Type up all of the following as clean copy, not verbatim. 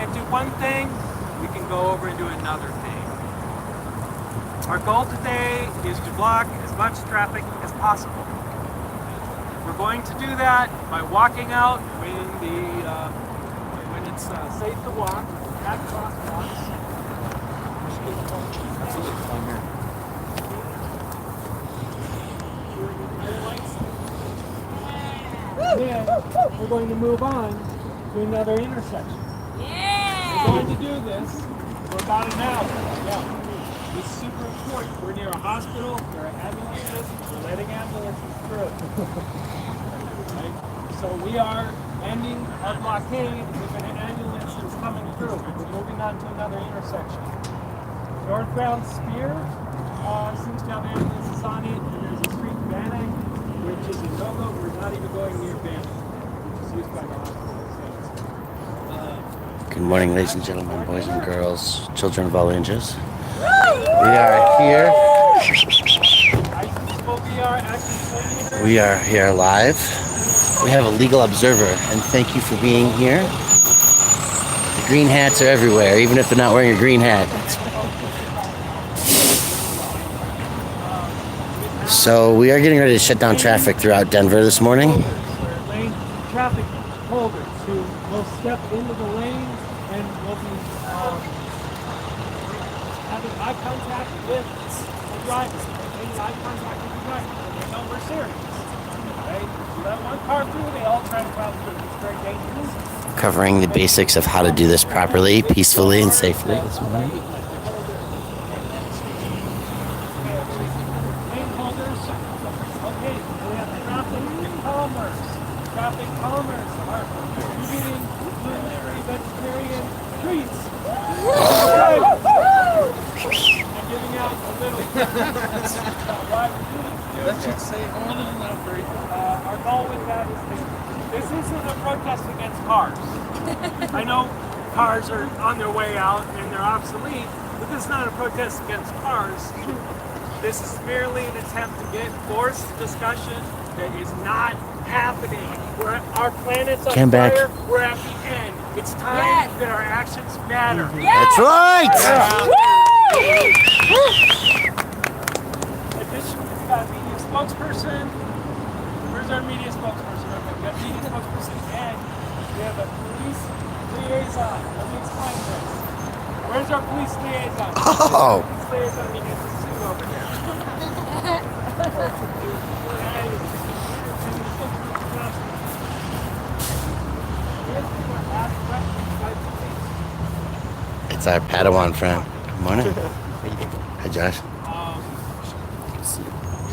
can't do one thing, we can go over and do another thing. Our goal today is to block as much traffic as possible. We're going to do that by walking out when it's safe to walk at crosswalks. Then we're going to move on to another intersection. We're going to do this for about an hour. Yeah. It's super important. We're near a hospital, there are ambulances, we're letting ambulances through. Right? So we are ending our blockade if an ambulance is coming through. We're moving on to another intersection. Northbound Spear seems to have ambulances on it, and there's a street Bannock, which is a no-go. We're not even going near Bannock, which is used by the hospital. Good morning, ladies and gentlemen, boys and girls, children of all ages. We are here. We are here live. We have a legal observer, and thank you for being here. The green hats are everywhere, even if they're not wearing a green hat. So we are getting ready to shut down traffic throughout Denver this morning. Lane traffic holders who will step into the lanes and will be having eye contact with the driver. Making eye contact with the driver. They know we're serious. Okay? You let one car through, they all try to travel through. It's very dangerous. Covering the basics of how to do this properly, peacefully, and safely this morning. Traffic calmers are eating gluten-free vegetarian treats. I'm giving out a little. That should say more than enough. Our goal with that is this isn't a protest against cars. I know cars are on their way out and they're obsolete, but this is not a protest against cars. This is merely an attempt to get forced discussion that is not happening. Our planet's on fire. We're at the end. It's time that our actions matter. That's right! Additionally, we've got a media spokesperson. Where's our media spokesperson? Okay, we got a media spokesperson and we have a police liaison. Let me explain this. Where's our police liaison? Oh! Police liaison needs to sit over there. It's our Padawan friend. Good morning. Hi, Josh.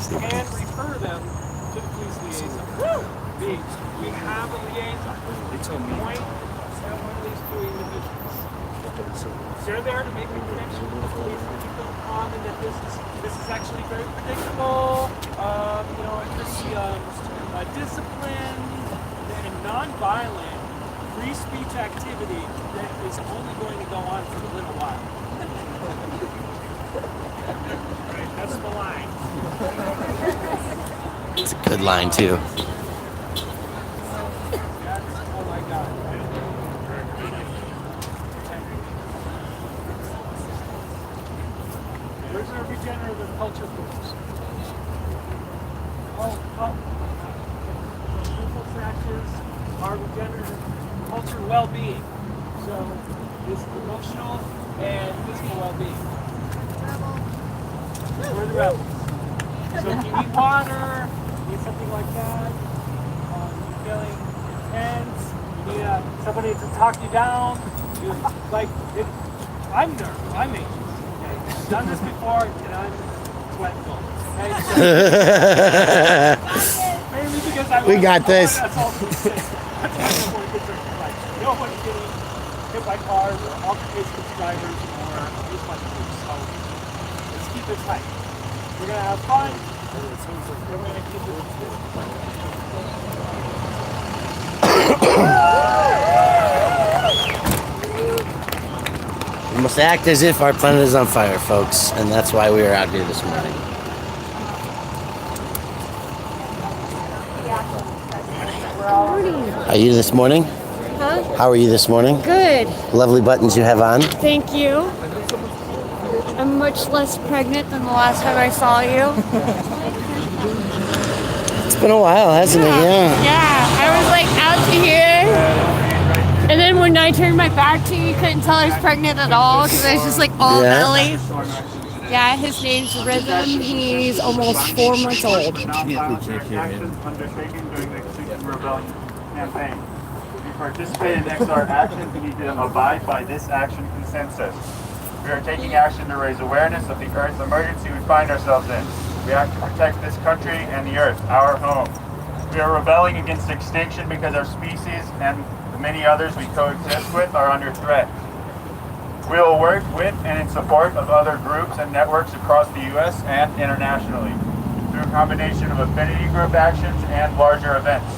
And refer them to the police liaison. We have a liaison. They told me. Point at one of these two individuals. They're there to make a connection with the police and keep them calm, and that this is actually very predictable. It could be disciplined and non-violent free speech activity that is only going to go on for a little while. Right, that's the line. It's a good line, too. Oh my God. Where's our regenerative culture groups? Beautiful practice, our regenerative culture well-being. So this emotional and physical well-being. We're the rebels. So if you need water, need something like that, you're feeling intense, you need somebody to talk you down, I'm nervous, I'm anxious. Okay? I've done this before and I'm sweatful. Okay? Mainly because We got this. That's all. Nobody getting hit by cars or altercations with drivers or abused by police. So let's keep it tight. We're gonna have fun. We're gonna keep it We must act as if our planet is on fire, folks, and that's why we are out here this morning. Are you this morning? Huh? How are you this morning? Good. Lovely buttons you have on. Thank you. I'm much less pregnant than the last time I saw you. It's been a while, hasn't it? Yeah. Yeah. I was like out to here. And then when I turned my back to you, you couldn't tell I was pregnant at all because I was just like all Yeah. belly. Yeah, his name's Rhythm. He's almost 4 months old. Undertaken during the Extinction Rebellion campaign. If you participate in XR actions, you need to abide by this action consensus. We are taking action to raise awareness of the Earth emergency we find ourselves in. We have to protect this country and the Earth, our home. We are rebelling against extinction because our species and the many others we coexist with are under threat. We will work with and in support of other groups and networks across the U.S. and internationally through a combination of affinity group actions and larger events.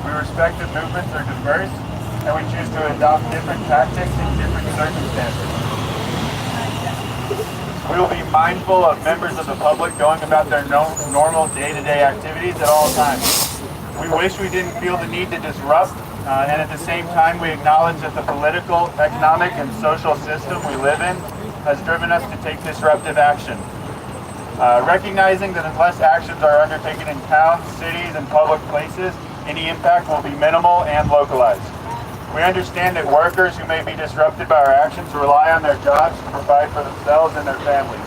We respect that movements are diverse and we choose to adopt different tactics in different circumstances. We will be mindful of members of the public going about their normal day-to-day activities at all times. We wish we didn't feel the need to disrupt, and at the same time we acknowledge that the political, economic, and social system we live in has driven us to take disruptive action. Recognizing that unless actions are undertaken in towns, cities, and public places, any impact will be minimal and localized. We understand that workers who may be disrupted by our actions rely on their jobs to provide for themselves and their families.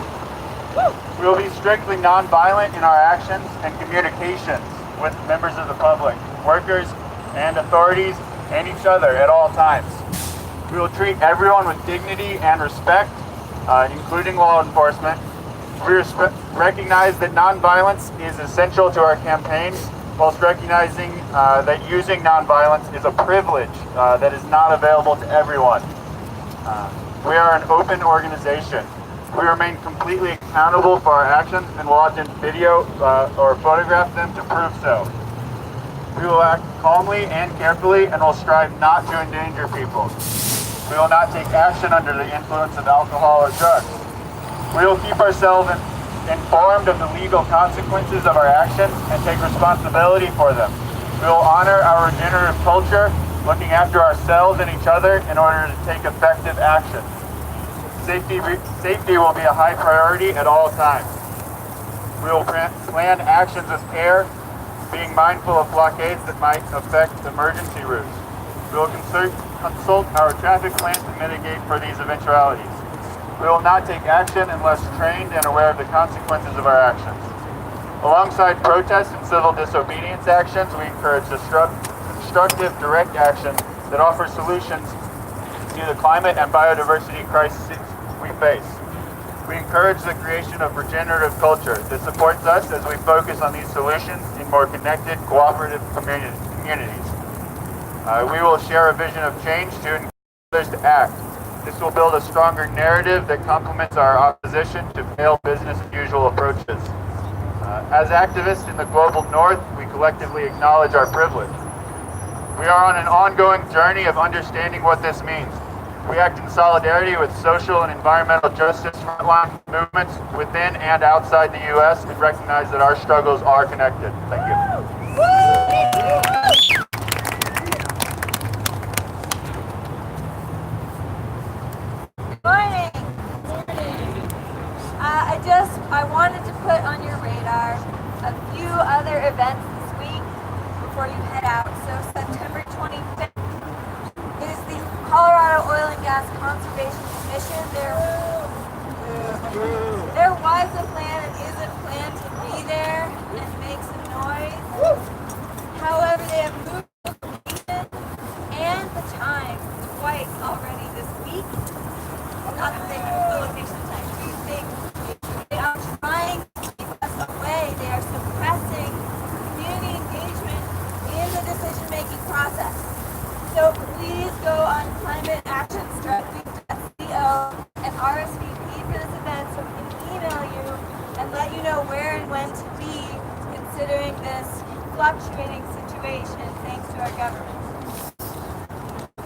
We will be strictly nonviolent in our actions and communications with members of the public, workers, and authorities, and each other at all times. We will treat everyone with dignity and respect, including law enforcement. We recognize that nonviolence is essential to our campaigns, whilst recognizing that using nonviolence is a privilege that is not available to everyone. We are an open organization. We remain completely accountable for our actions and will often video or photograph them to prove so. We will act calmly and carefully and will strive not to endanger people. We will not take action under the influence of alcohol or drugs. We will keep ourselves informed of the legal consequences of our actions and take responsibility for them. We will honor our regenerative culture, looking after ourselves and each other in order to take effective action. Safety will be a high priority at all times. We will plan actions with care, being mindful of blockades that might affect emergency routes. We will consult our traffic plan to mitigate for these eventualities. We will not take action unless trained and aware of the consequences of our actions. Alongside protest and civil disobedience actions, we encourage constructive direct action that offers solutions to the climate and biodiversity crises we face. We encourage the creation of regenerative culture that supports us as we focus on these solutions in more connected, cooperative communities. We will share a vision of change to encourage others to act. This will build a stronger narrative that complements our opposition to failed business as usual approaches. As activists in the global north, we collectively acknowledge our privilege. We are on an ongoing journey of understanding what this means. We act in solidarity with social and environmental justice frontline movements within and outside the U.S. and recognize that our struggles are connected. Thank you. Morning. I wanted to put on your radar a few other events this week before you head out. So September 25th is the Colorado Oil and Gas Conservation Commission. There was a plan and is a plan to be there and make some noise. However, they have moved the location and the time twice already this week. Not that they moved the location time. They are trying to keep us away. They are suppressing community engagement in the decision-making process. So please go on climateactionstrategy.co and RSVP for this event so we can email you and let you know where and when to be considering this fluctuating situation thanks to our government.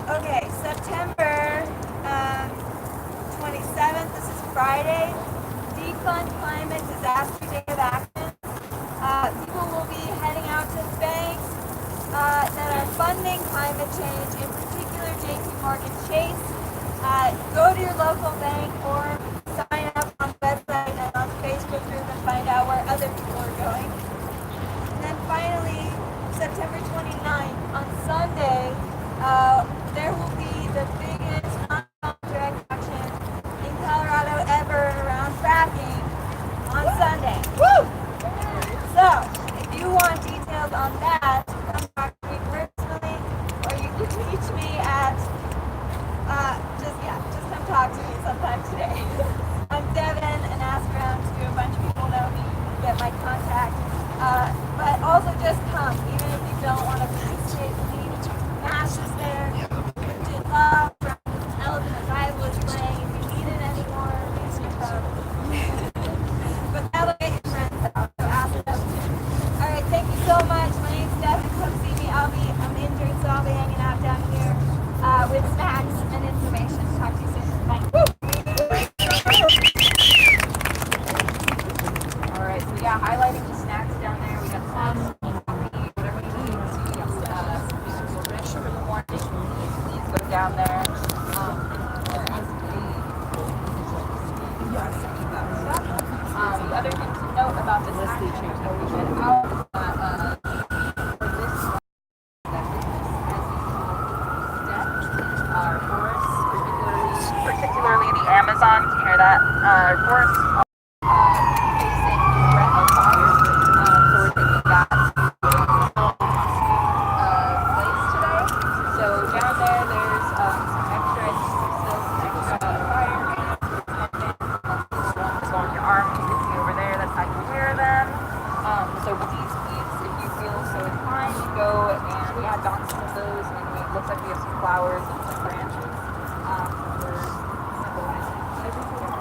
Okay, September 27th, this is Friday, Defund Climate Disaster Day of Action. People will be heading out to banks that are funding climate change, in particular J.P. Chase, go to your local bank or sign up on the website and on the Facebook group and find out where other people are going. And then finally, September 29th, on Sunday, there will be the biggest non-direct action in Colorado ever around fracking on Sunday. Woo! So, if you want details on that, come talk to me personally, or you can reach me at, just come talk to me sometime today. I'm Devin, and ask around to a bunch of people know me, get my contact. But also just come, even if you don't want to participate with me. Mash is there. Did love from Elephant and Bible is playing. If you need it anymore, please come. But that'll get your friends out, so ask them too. Alright, thank you so much. My name's Devin. Come see me. I'm injured, so I'll be hanging out down here with snacks and information. Talk to you soon. Bye. Alright, so yeah, highlighting the snacks down there. We got snacks, coffee, whatever you need. So you got some rich for the morning. Please go down there. The other thing to note about this action that we went out is that for this our forests, particularly the Amazon, can you hear that? Forests facing threat of fire. So we're thinking that place today. So down there, there's some extra fire. Along your arm, you can see over there. That's how you wear them. So please, if you feel so inclined, go and don some of those. And it looks like we have some flowers and some branches for symbolizing everything.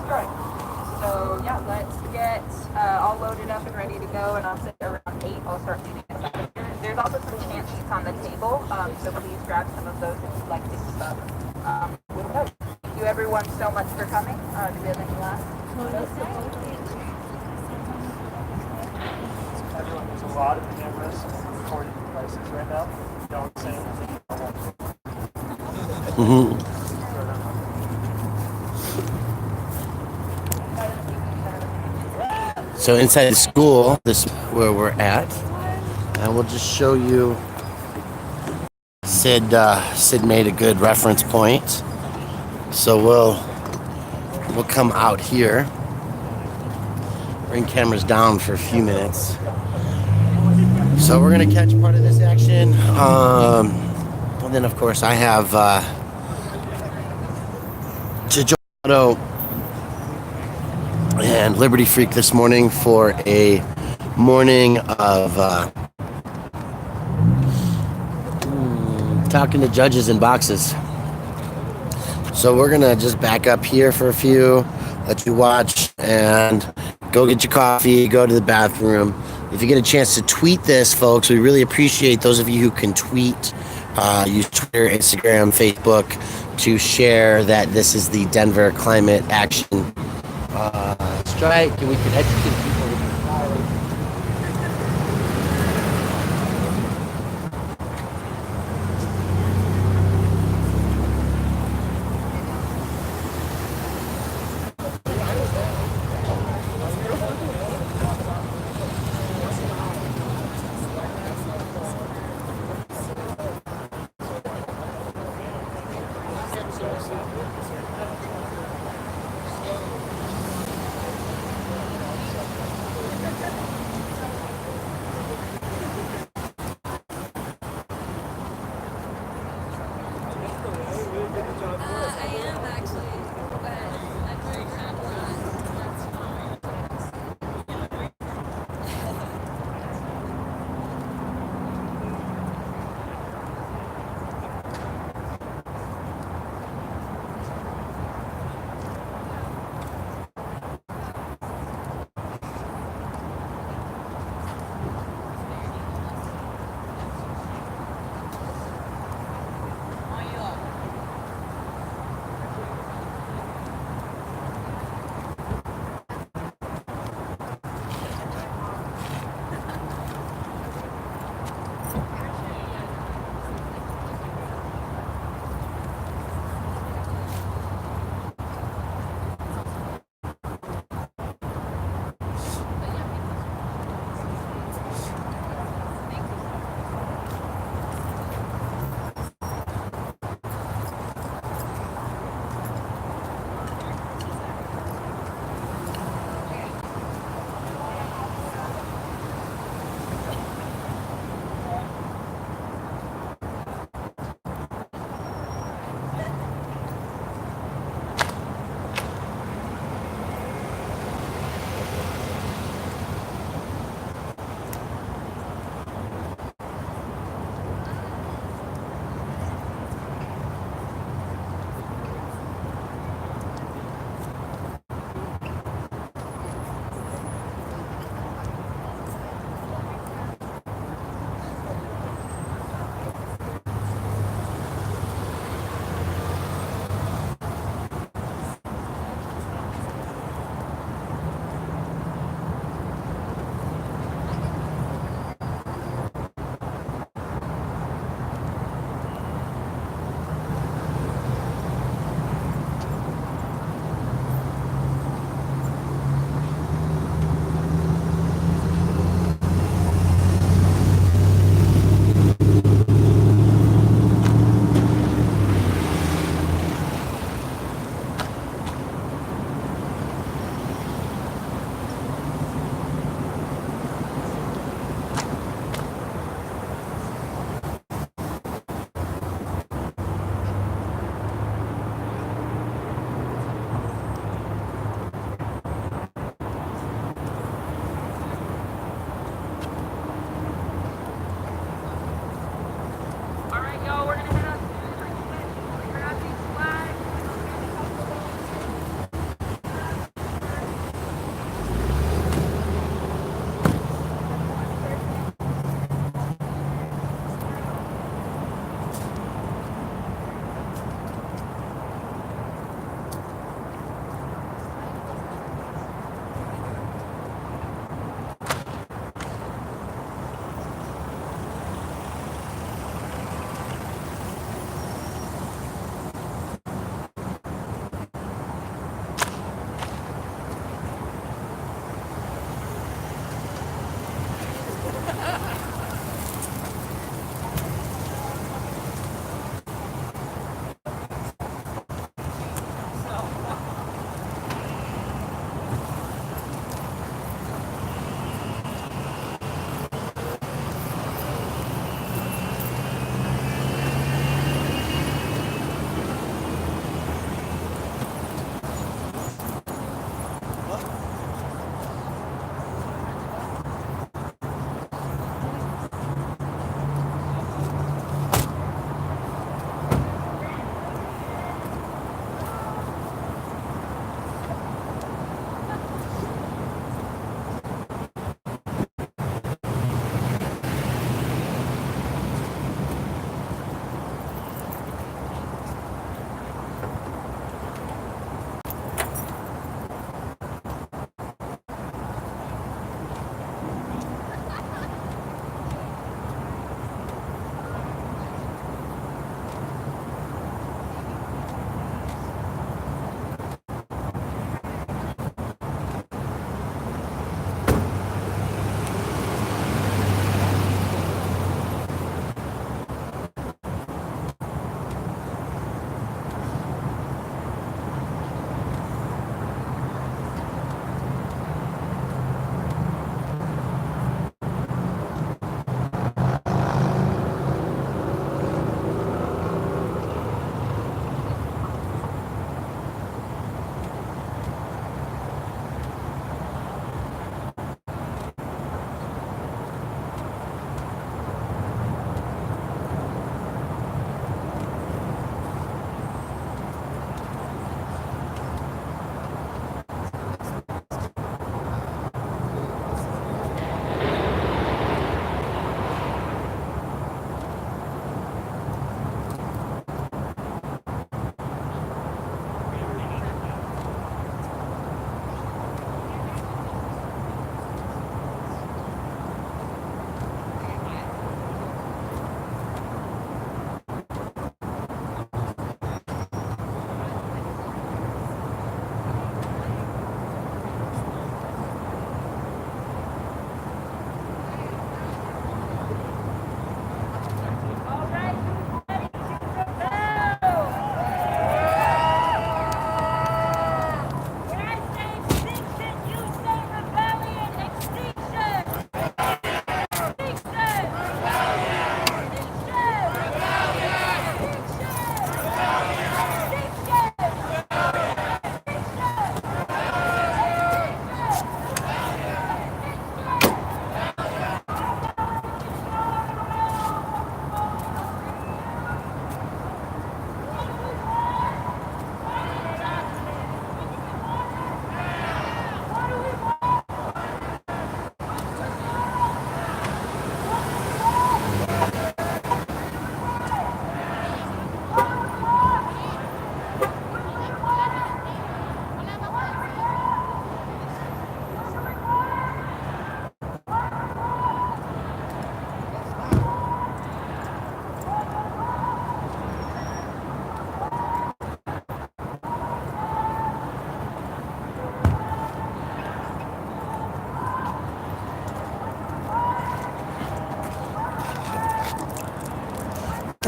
Right. So yeah, let's get all loaded up and ready to go. And I'll say around 8, I'll start leading us out of here. There's also some chant sheets on the table, so please grab some of those if you'd like to keep up with those. Thank you everyone so much for coming. Do we have any last? Everyone, there's a lot of cameras and recording devices right now. Don't say anything. So inside the school, this is where we're at, and we'll just show you. Sid made a good reference point, so we'll come out here, bring cameras down for a few minutes. So we're gonna catch part of this action, and then of course I have Chijoto and Liberty Freak this morning for a morning of talking to judges in boxes. So we're gonna just back up here for a few, let you watch, and go get your coffee, go to the bathroom. If you get a chance to tweet this, folks, we really appreciate those of you who can tweet. Use Twitter, Instagram, Facebook to share that this is the Denver Climate Action Strike, and we can educate people.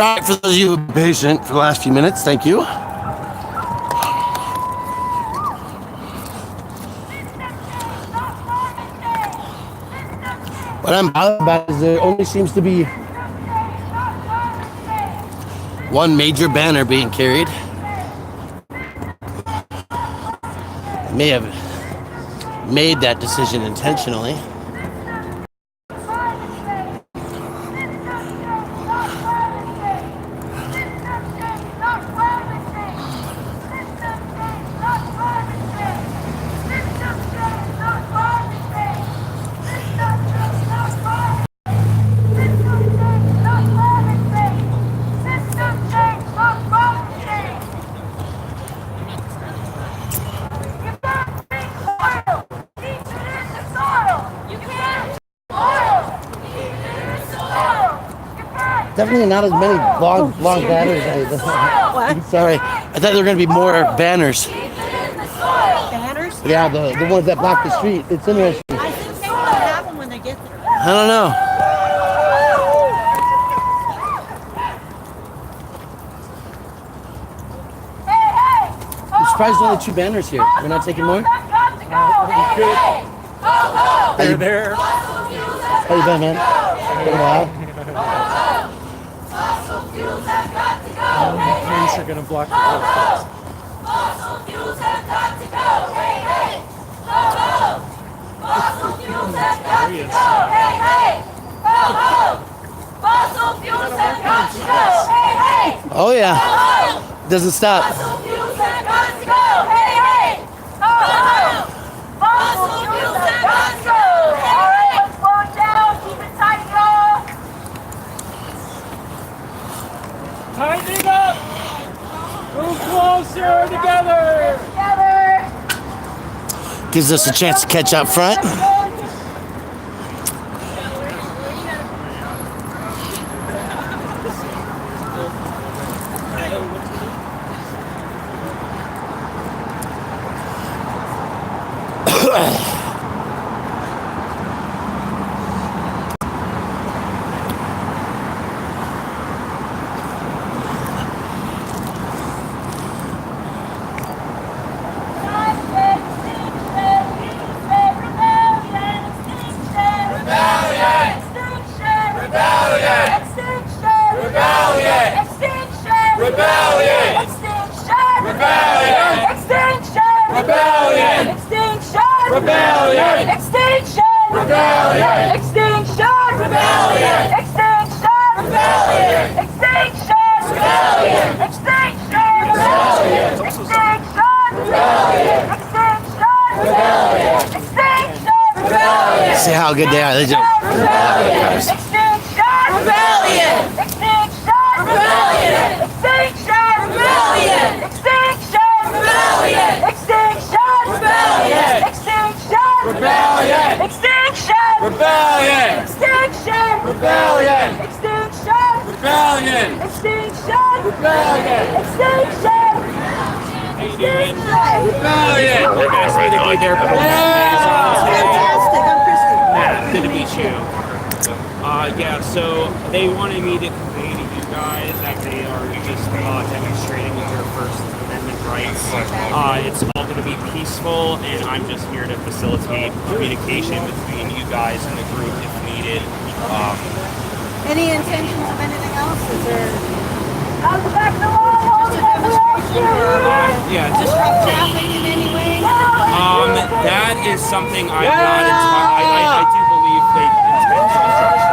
right, for those of you who have been patient for the last few minutes, thank you. What I'm bothered about is there only seems to be one major banner being carried. I may have made that decision intentionally. Definitely not as many long banners. Sorry, I thought there were going to be more banners. Banners? Yeah, the ones that block the street. It's interesting. I think they will have them when they get there. I don't know. I'm surprised there's only 2 banners here. We're not taking more? They're there. How you been, man? Been a while. Police are gonna block the road. Fossil fuels have got to go. Hey, hey. Ho, ho. Fossil fuels have got to go. Hey, hey. Ho, ho. Fossil fuels have got to go. Hey, hey. Oh, yeah. Ho, ho. Doesn't stop. Fossil fuels have got to go. Hey, hey. Ho, ho. Fossil fuels have got to go. All right, let's slow it down. Keep it tight, y'all. Tightening up. Move closer together. Together. Gives us a chance to catch up front. See how good they are. They just Rebellion! Extinction! Rebellion! Extinction! Rebellion! Extinction! Rebellion! Extinction! Rebellion! Extinction! Rebellion! Extinction! Rebellion! Extinction! Rebellion! Extinction! Rebellion! Extinction! Rebellion! Extinction! Rebellion! Hey guys, way to be there. Fantastic. I'm Christy. Matt, good to meet you. Yeah, so they wanted me to convey to you guys that they are just demonstrating their First Amendment rights. It's all going to be peaceful, and I'm just here to facilitate communication between you guys and the group if needed. Any intentions of anything else? Is there Yeah, just disrupt traffic in any way? that is something I'm not entirely. I do believe they intend to disrupt.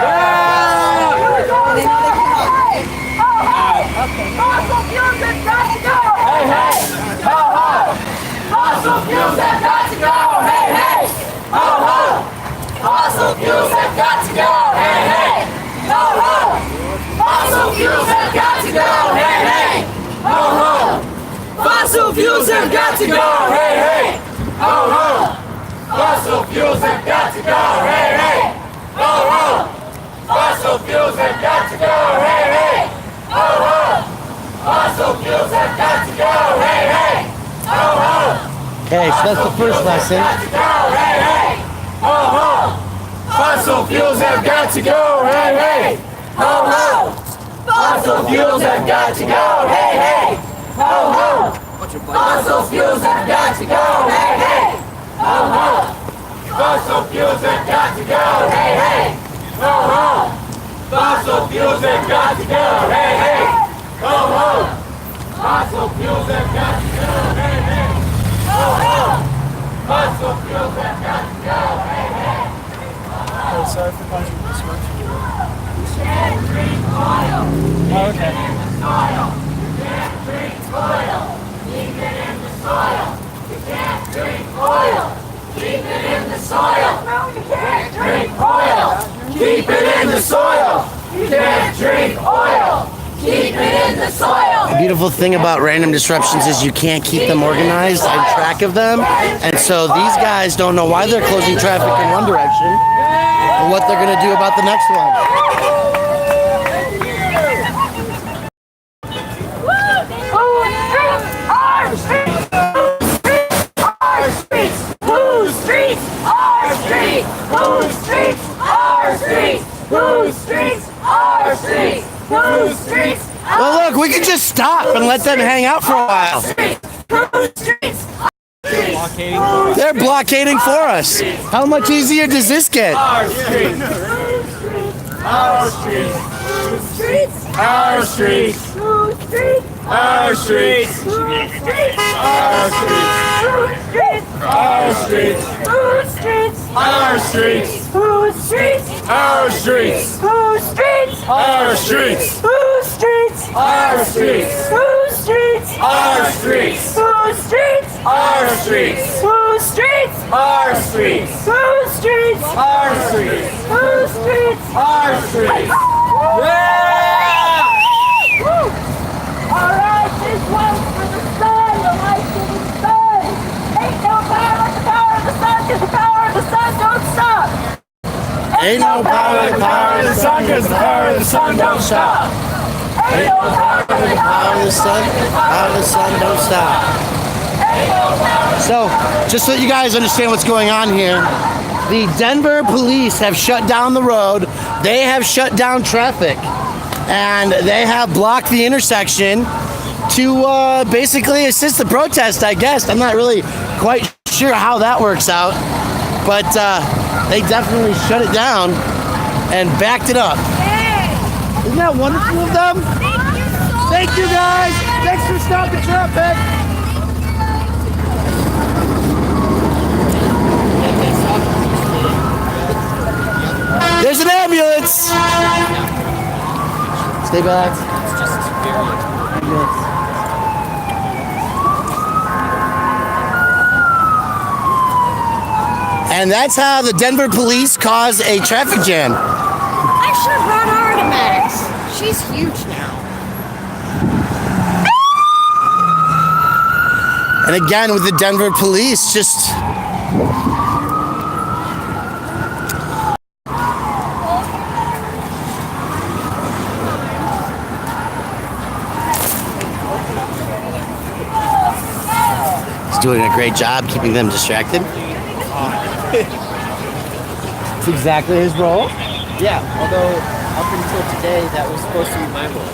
They know they cannot, right? Fossil fuels have got to go! Hey, hey! Ho, ho! Fossil fuels have got to go! Hey, hey! Ho, ho! Fossil fuels have got to go! Hey, hey! Ho, ho! Fossil fuels have got to go! Hey, hey! Ho, ho! Fossil fuels have got to go! Hey, hey! Ho, ho! Fossil fuels have got to go! Hey, hey! Ho, ho! Fossil fuels have got to go! Hey, hey! Ho, ho! Fossil fuels have got to go! Hey, hey! Ho, ho! okay, so that's the first lesson. Got to go! Hey, hey! Ho, ho! Fossil fuels have got to go! Hey, hey! Ho, ho! Fossil fuels have got to go. Hey, hey. Ho, ho. Fossil fuels have got to go. Hey, hey. Ho, ho. Fossil fuels have got to go. Hey, hey. Ho, ho. Fossil fuels have got to go. Hey, hey. Ho, ho. Fossil fuels have got to go. Hey, hey. Ho, ho. Fossil fuels have got to go. Hey, hey. Oh, sorry for causing disruption. Can't drink oil. Oh, okay. In the soil. You can't drink oil. Keep it in the soil. You can't drink oil. Keep it in the soil. No, you can't drink oil. Keep it in the soil. You can't drink oil. Keep it in the soil. The beautiful thing about random disruptions is you can't keep them organized and track of them. And so these guys don't know why they're closing traffic in one direction and what they're going to do about the next one. Whose streets are streets? Whose streets are streets? Whose streets are streets? Whose streets are Well, look, we can just stop and let them hang out for a while. Whose streets They're blockading for us. How much easier does this get? are streets? Our streets. Whose streets Our streets. Whose streets Our streets. Whose streets Our streets. Whose streets Our streets. Whose streets Our streets. Whose streets Our streets. Whose streets Our streets. Whose streets Our streets. Whose streets Our streets. Whose streets Our streets. Whose streets Our streets. Whose streets Our streets. Whose streets Our streets. Alright, this one's for the sun, the life-giving sun. Ain't no power like the power of the sun, 'cause the power of the sun don't stop. Ain't no power like the power of the sun, because the power of the sun don't stop. Ain't no power like the Power of the sun, power of the sun don't stop. So, just so you guys understand what's going on here, the Denver police have shut down the road. They have shut down traffic. And they have blocked the intersection to basically assist the protest, I guess. I'm not really quite sure how that works out. But they definitely shut it down and backed it up. Isn't that wonderful of them? Thank you guys. Thanks for stopping traffic. There's an ambulance. Stay back. And that's how the Denver police cause a traffic jam. I should have brought Artemis. She's huge now. And again, with the Denver police, just he's doing a great job keeping them distracted. It's exactly his role. Yeah, although up until today, that was supposed to be my role.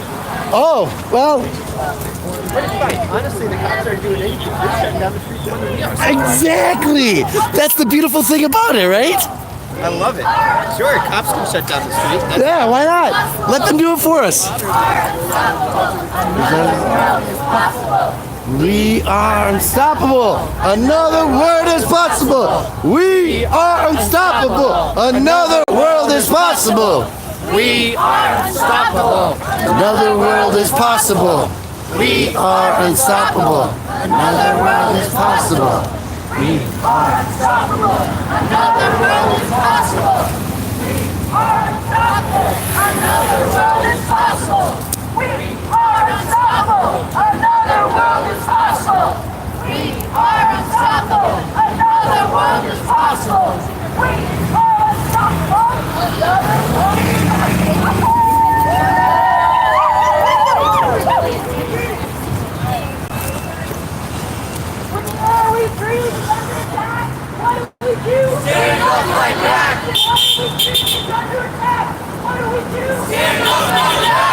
Oh, well, But it's fine. Honestly, the cops aren't doing anything. They're shutting down the streets more than we are. exactly. That's the beautiful thing about it, right? I love it. Sure, cops can shut down the street. That's Yeah, why not? Let them do it for us. We are unstoppable. Another world is possible. We are unstoppable. Another world is possible. We are unstoppable. Another world is possible. We are unstoppable. Another world is possible. We Unstoppable. Another world is possible. We are unstoppable. Another world is possible. We are unstoppable. Another world is possible. We are unstoppable. Another world is possible. We are unstoppable. Another world is possible. When we breathe under attack, what do we do? Stand up like that. When we breathe under attack, what do we do? Stand up like that.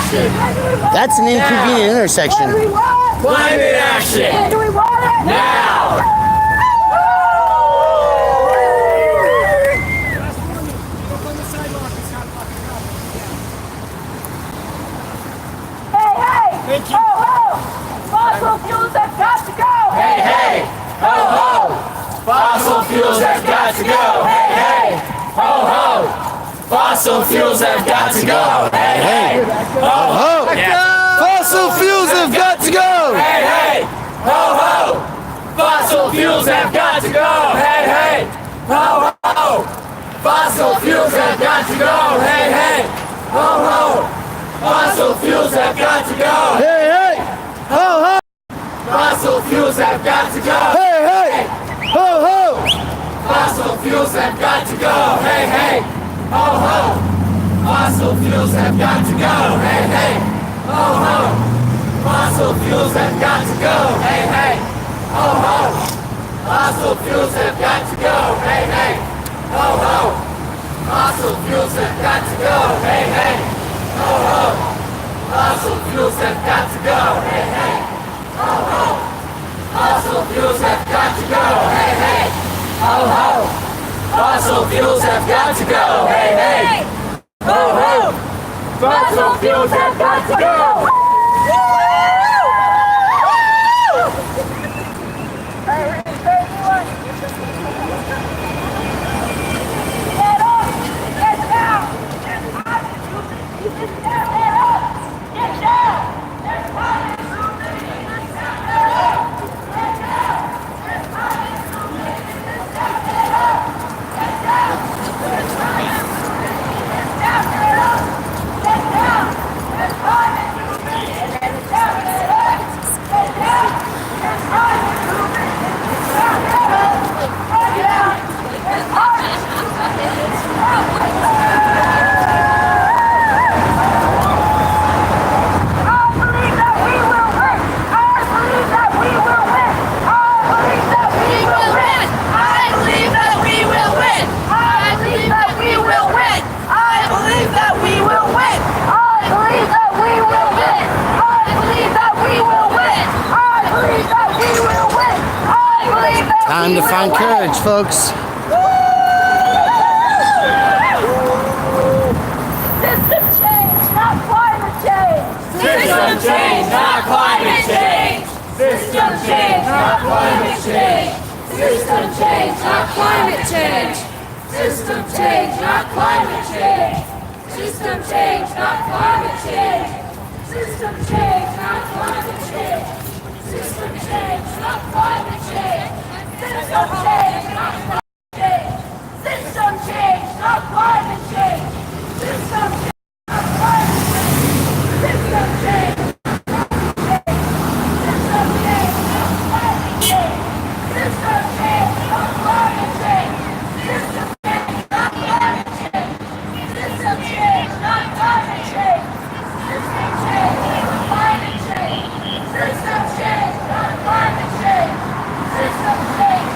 action. That's an inconvenient intersection. Climate action. Do we want it? Now. Thank you. Ho, ho! Fossil fuels have got to go! Hey, hey! Ho, ho! Fossil fuels have got to go! Hey, hey! Ho, ho! Fossil fuels have got to go! Hey, hey! Ho, ho! Fossil fuels have got to go! Hey, hey! Ho, ho! Fossil fuels have got to go! Hey, hey! Ho, ho! Fossil fuels have got to go! Hey, hey! Ho, ho! Fossil fuels have got to go! Hey, hey! Ho, ho! Fossil fuels have got to go! Hey, hey! Ho, ho! Fossil fuels have got to go! Hey, hey! Ho, ho! Fossil fuels have got to go! Hey, hey! Ho, ho! Fossil fuels have got to go! Hey, hey! Ho, ho! Fossil fuels have got to go! Hey, hey! Ho, ho! Fossil fuels have got to go! Hey, hey! Ho, ho! Fossil fuels have got to go! Hey, hey! Ho, ho! Fossil fuels have got to go! Hey, hey! Ho, ho! Fossil fuels have got to go! Hey, hey! Ho, ho! Fossil fuels have got to go! Get up! Get down! Get down! Get down! Time to find courage, folks. System change, not climate change. System change, not climate change. System change, not climate change. System change, not climate change. System change, not climate change. System change, not climate change. System change, not climate change. System change, not climate change. System change, not climate change. System change, not climate change. System change, not climate change. System change.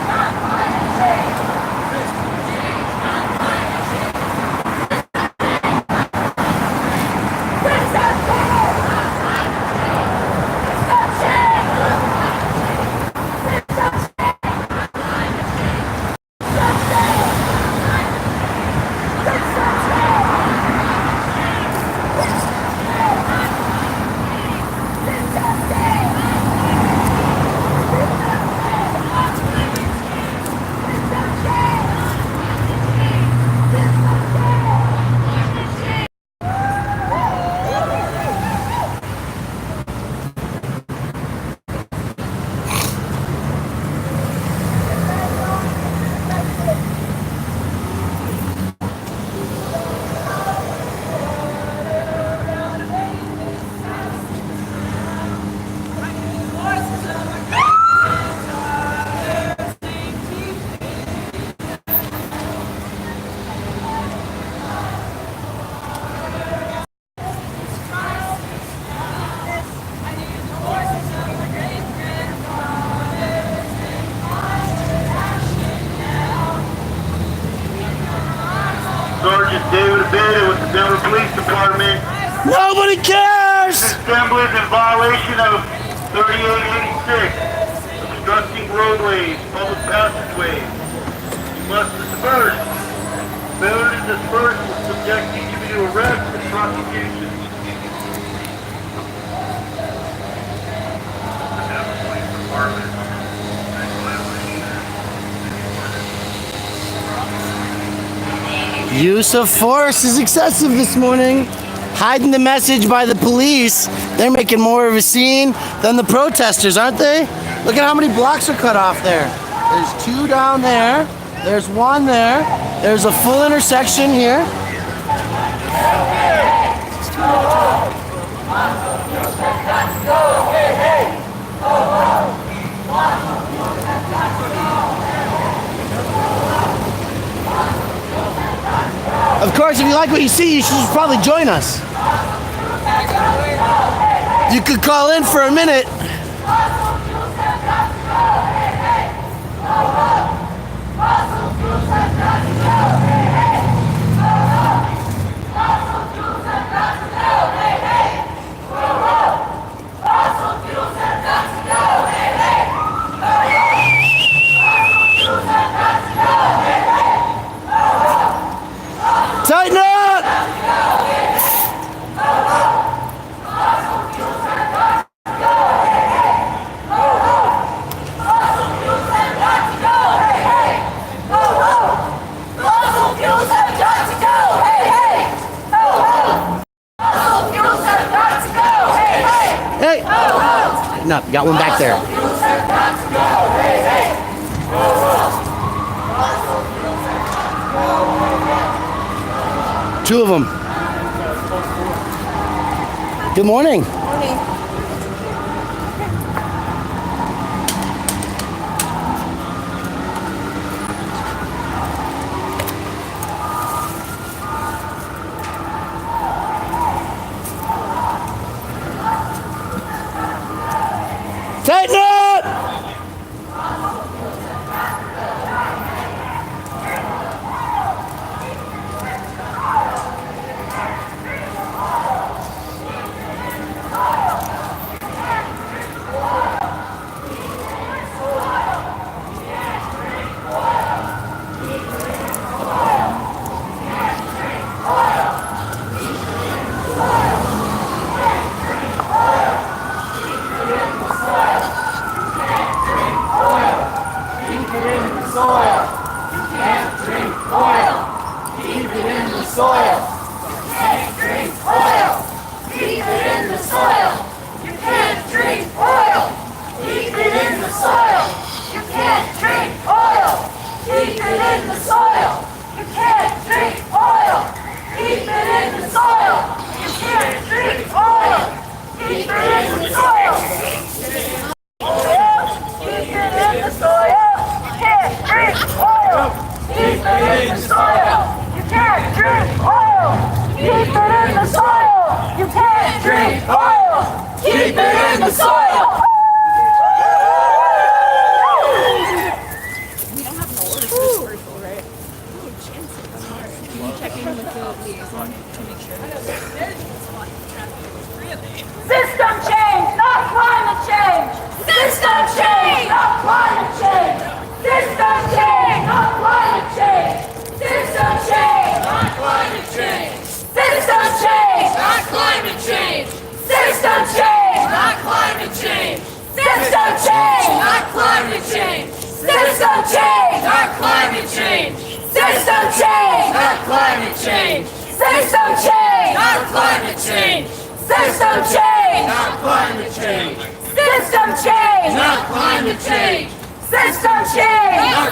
Sergeant David Abeda with the Denver Police Department. Nobody cares! Assembly is in violation of 3886, obstructing roadways, public passageways. You must disperse. Failure to disperse will subject each of you to arrest and prosecution. Use of force is excessive this morning. Hiding the message by the police. They're making more of a scene than the protesters, aren't they? Look at how many blocks are cut off there. There's 2 down there. There's 1 there. There's a full intersection here. Of course, if you like what you see, you should probably join us. You could call in for a minute. Tighten up! Hey! No, got one back there. Two of them. Good morning. Tighten up! System change, not climate change! System change, not climate change! System change, not climate change! System change, not climate change! System change, not climate change! System change, not climate change! System change, not climate change! System change, not climate change! System change, not climate change! System change, not climate change! System change! Not climate change! System change! Not climate change! System change! Not climate change! System change! Not climate change! System change! Not climate change! System change! Not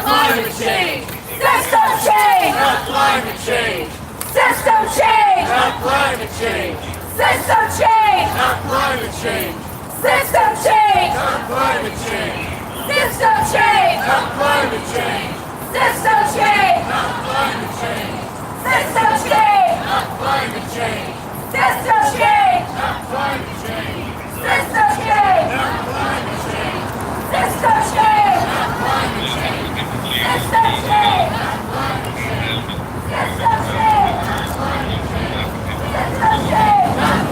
climate change! System change! Not climate change! System change! Not climate change! System change! Not climate change! System change! Not climate change! System change! Not climate change! System change! Not climate change! System change! Not climate change! System change! Not climate change! System change! Not climate change! System change! Not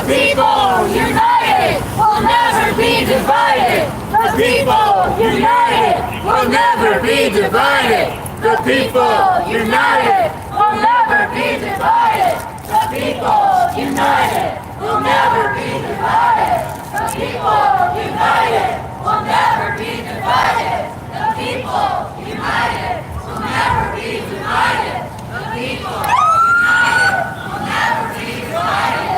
people united will never be divided. The people united will never be divided. The people united will never be divided. The people united will never be divided. The people united will never be divided. The people united will never be divided. The people united will never be divided. The people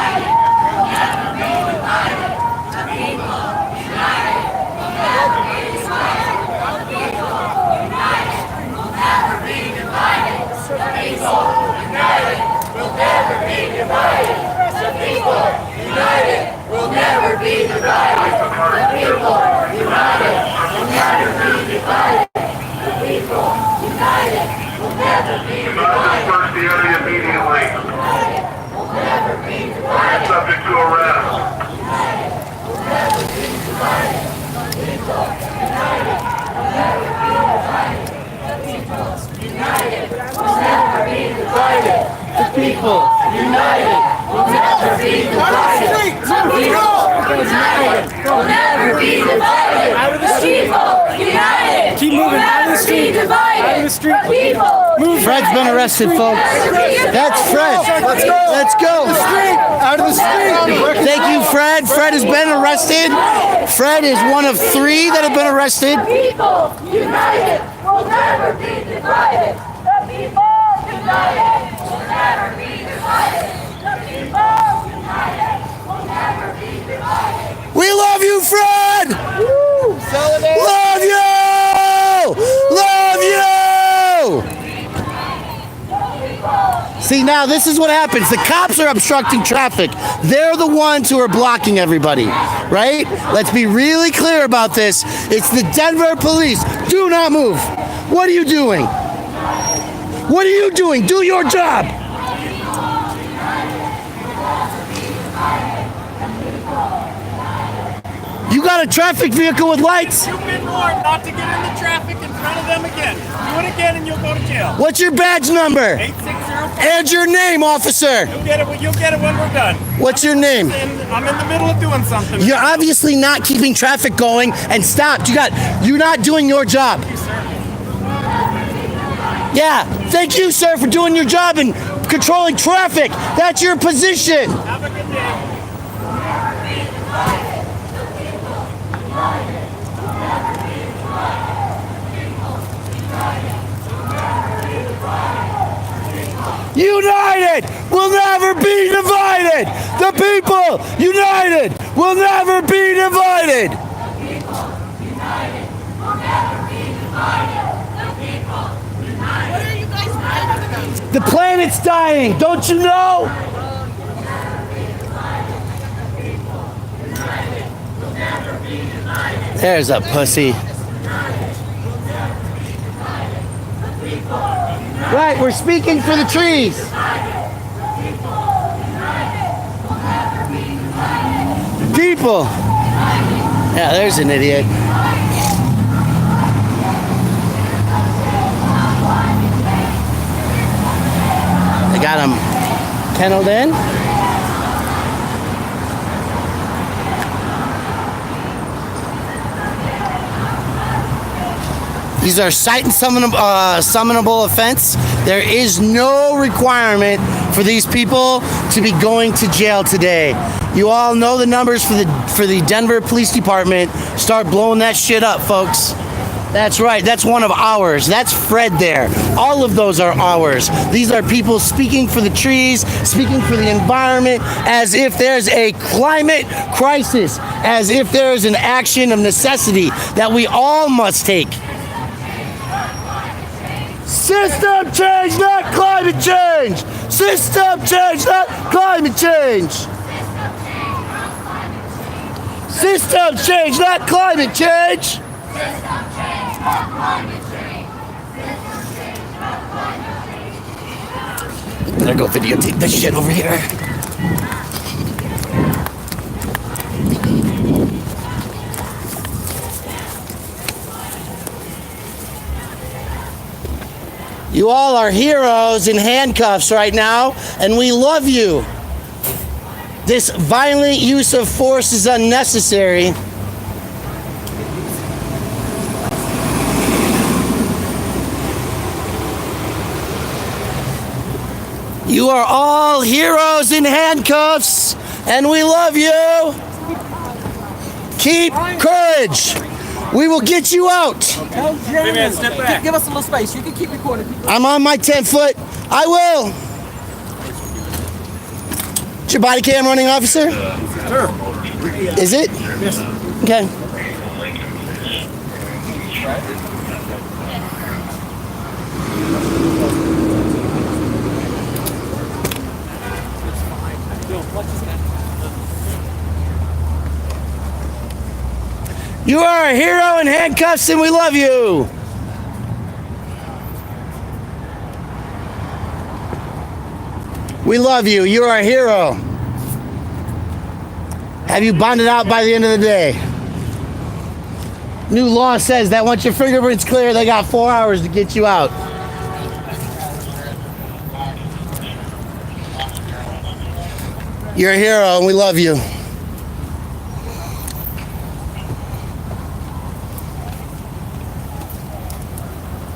united will never be divided. The people united will never be divided. The people united will never be divided. The people united will never be divided. The people united will never be divided. The people united will never be divided. The people united will never be divided. Disperse the area immediately. Will never be divided. Subject to arrest. Will never be divided. The people united will never be divided. The people united will never be divided. The people united will never be divided. The people united will never be divided. Out of the The street. people united Keep moving. will Out of the never street. be divided. Out of the street. The people Fred's been arrested, folks. That's Fred. Let's go. Let's go. Out of the street. Thank you, Fred. Fred has been arrested. Fred is one of 3 that have been arrested. The people united will never be divided. The people united will never be divided. The people united will never be divided. We love you, Fred. Love you. Love you. See, now this is what happens. The cops are obstructing traffic. They're the ones who are blocking everybody, right? Let's be really clear about this. It's the Denver police. Do not move. What are you doing? What are you doing? Do your job. You got a traffic vehicle with lights? You've been warned not to get in the traffic in front of them again. Do it again and you'll go to jail. What's your badge number? 860. And your name, officer. You'll get it when we're done. What's your name? I'm in the middle of doing something. You're obviously not keeping traffic going and stopped. You're not doing your job. Yeah, thank you, sir, for doing your job and controlling traffic. That's your position. Have a good day. United will never be divided. The people united will never be divided. The planet's dying. Don't you know? There's a pussy. Right, we're speaking for the trees. People. Yeah, there's an idiot. They got him kenneled in. These are cite and summonable offense. There is no requirement for these people to be going to jail today. You all know the numbers for the Denver Police Department. Start blowing that shit up, folks. That's right. That's one of ours. That's Fred there. All of those are ours. These are people speaking for the trees, speaking for the environment, as if there's a climate crisis, as if there is an action of necessity that we all must take. System change, not climate change! System change, not climate change! System change, not climate change! Better go videotape this shit over here. You all are heroes in handcuffs right now, and we love you. This violent use of force is unnecessary. You are all heroes in handcuffs, and we love you. Keep courage. We will get you out. Hey man, step back. Give us a little space. You can keep recording. I'm on my 10 foot. I will. Is your body cam running, officer? Sure. Is it? Yes. Okay. You are a hero in handcuffs, and we love you. We love you. You are a hero. Have you bonded out by the end of the day? New law says that once your fingerprints clear, they got 4 hours to get you out. You're a hero, and we love you.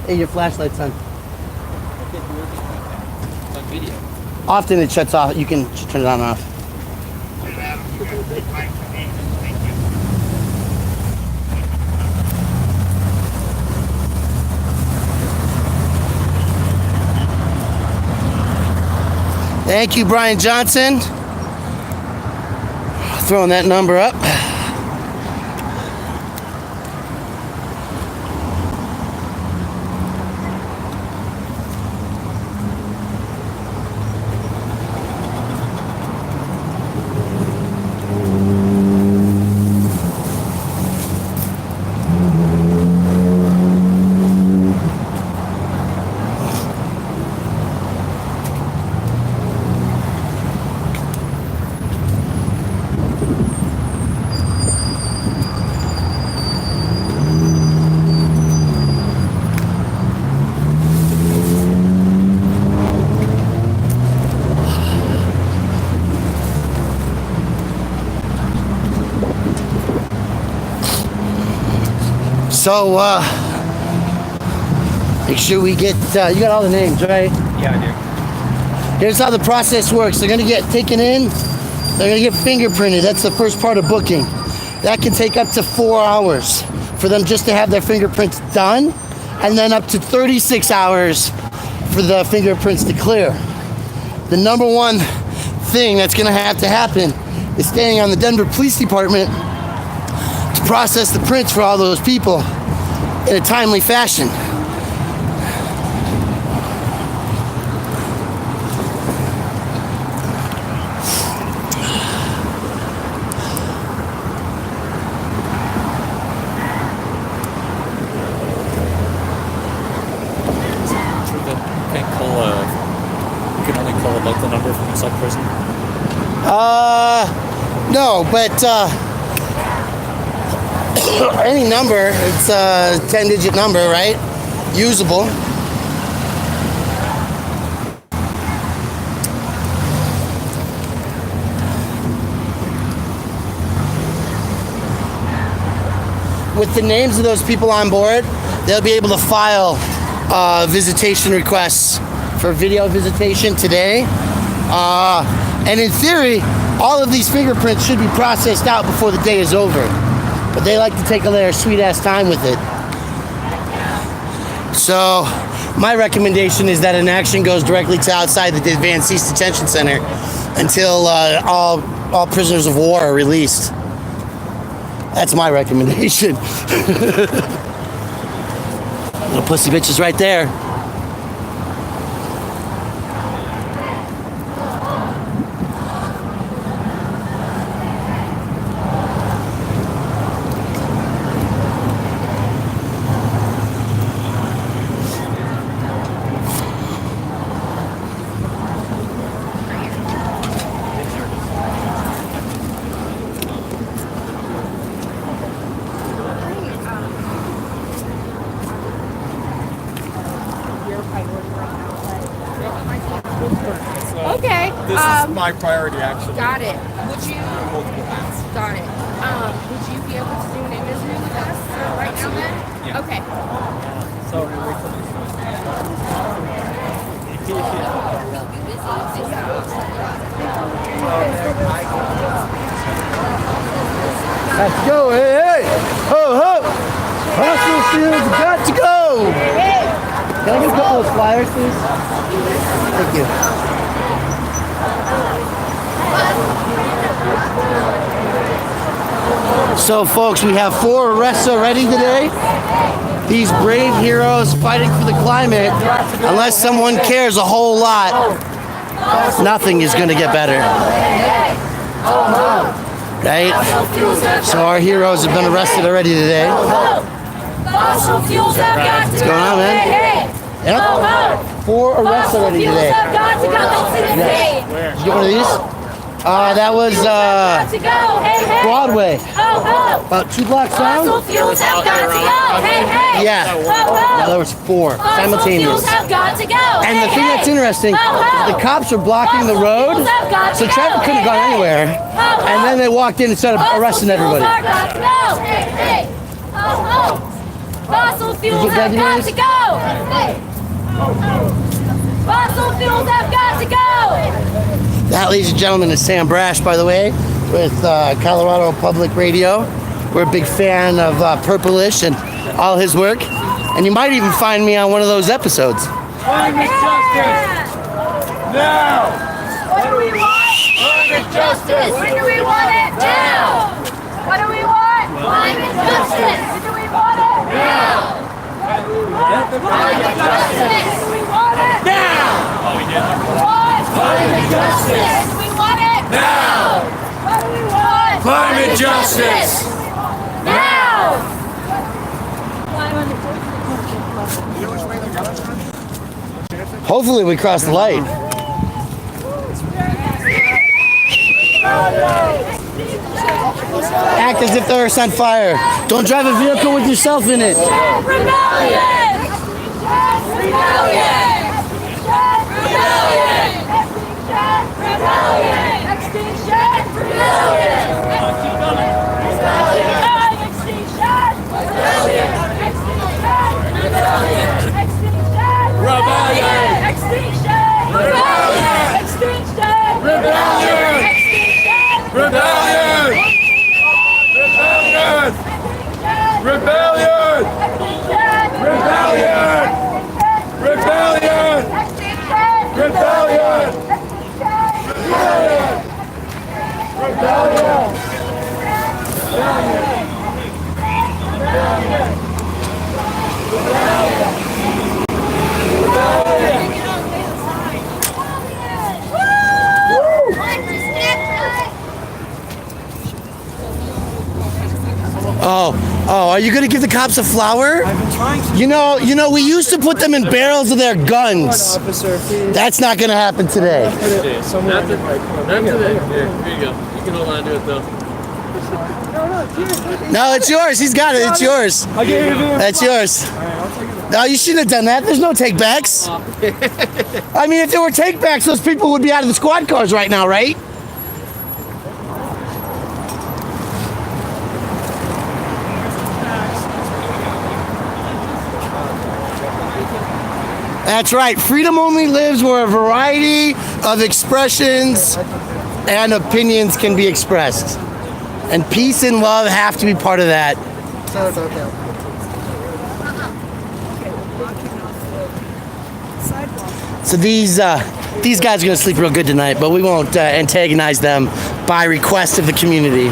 Hey, your flashlight's on. Often it shuts off. You can turn it on and off. Thank you, Brian Johnson. Throwing that number up. So, make sure we get, you got all the names, right? Yeah, I do. Here's how the process works. They're gonna get taken in, they're gonna get fingerprinted. That's the first part of booking. That can take up to 4 hours for them just to have their fingerprints done, and then up to 36 hours for the fingerprints to clear. The number one thing that's gonna have to happen is staying on the Denver Police Department to process the prints for all those people in a timely fashion. You can only call a local number from inside prison? No, but any number, it's a 10-digit number, right? Usable. With the names of those people on board, they'll be able to file visitation requests for video visitation today. And in theory, all of these fingerprints should be processed out before the day is over. But they like to take their sweet-ass time with it. So my recommendation is that an action goes directly to outside the Van Cese Detention Center until all prisoners of war are released. That's my recommendation. Little pussy bitches right there. Your priority right now, but my So Okay. this is my priority, actually. Got it. Would you? Multiple hats. Got it. Would you be able to do an interview with us right now then? Yeah. Okay. So we're wait till Let's go. Hey, hey. Ho, ho. Hustle Fields got to go. Can I get a couple of flyers, please? Thank you. So, folks, we have 4 arrests already today. These brave heroes fighting for the climate. Unless someone cares a whole lot, nothing is going to get better. Right? So our heroes have been arrested already today. Fossil fuels have got to What's going on, man? Yep. 4 arrests already today. have got to go. Did you get one of these? That was To go. Hey, hey. Broadway. Ho, ho. About 2 blocks down. Fossil fuels have got to go. Hey, hey. Yeah. Ho, ho. There was 4 Fossil simultaneous. fuels have got to go. And the Hey, thing hey. that's interesting, Ho, ho. the cops are blocking the Fossil road, fuels have got so to traffic go. couldn't have gone Hey, hey. anywhere. Ho, ho. And then they walked in and started arresting everybody. Fossil fuels have got to go. Hey, hey. Ho, ho. Fossil fuels get have got deputies? to go. Hey. Fossil fuels have got to go. That, ladies and gentlemen, is Sam Brash, by the way, with Colorado Public Radio. We're a big fan of Purplish and all his work. And you might even find me on one of those episodes. Climate justice! Now! What do we want? Climate justice! When do we want it? Now! What do we want? Climate justice! When do we want it? Now! What do we want? Climate justice! When do we want it? Now! Oh, we did. What? Climate justice! When do we want it? Now! What do we want? Climate justice! Now! Hopefully we cross the light. Act as if the earth's on fire. Don't drive a vehicle with yourself in it. Rebellion! Rebellion! Rebellion! Rebellion! Extinction! Rebellion! Rebellion! Extinction! Rebellion! Extinction! Extinction! Rebellion! Extinction! Rebellion! Extinction! Rebellion! Extinction! Rebellion! Rebellion! Rebellion! Rebellion! Rebellion! Rebellion! Rebellion! Oh, are you gonna give the cops a flower? I've been trying to. You know, we used to put them in barrels of their guns. Officer, please. That's not gonna happen today. Somewhere in the right corner. Not today. Here you go. You can hold on to it though. No, it's yours. He's got it. It's yours. I'll get you to do it. That's yours. No, you shouldn't have done that. There's no takebacks. I mean, if there were takebacks, those people would be out of the squad cars right now, right? That's right. Freedom only lives where a variety of expressions and opinions can be expressed. And peace and love have to be part of that. So these guys are gonna sleep real good tonight, but we won't antagonize them by request of the community.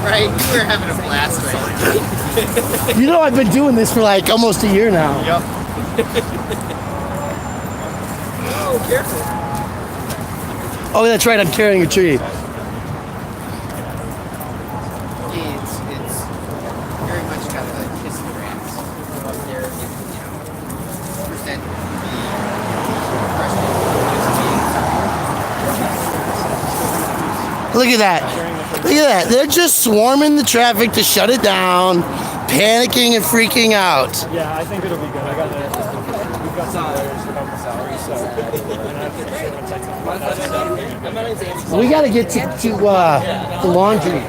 Right, you were having a blast right You know, I've been doing this for like almost a year now. Yep. Oh, careful. Oh, that's right. I'm carrying a tree. It's very much got the histograms up there, present Look at that. Look at that. They're just swarming the traffic to shut it down, panicking and freaking out. Yeah, I think it'll be good. We've got some players. We got to get to the laundry.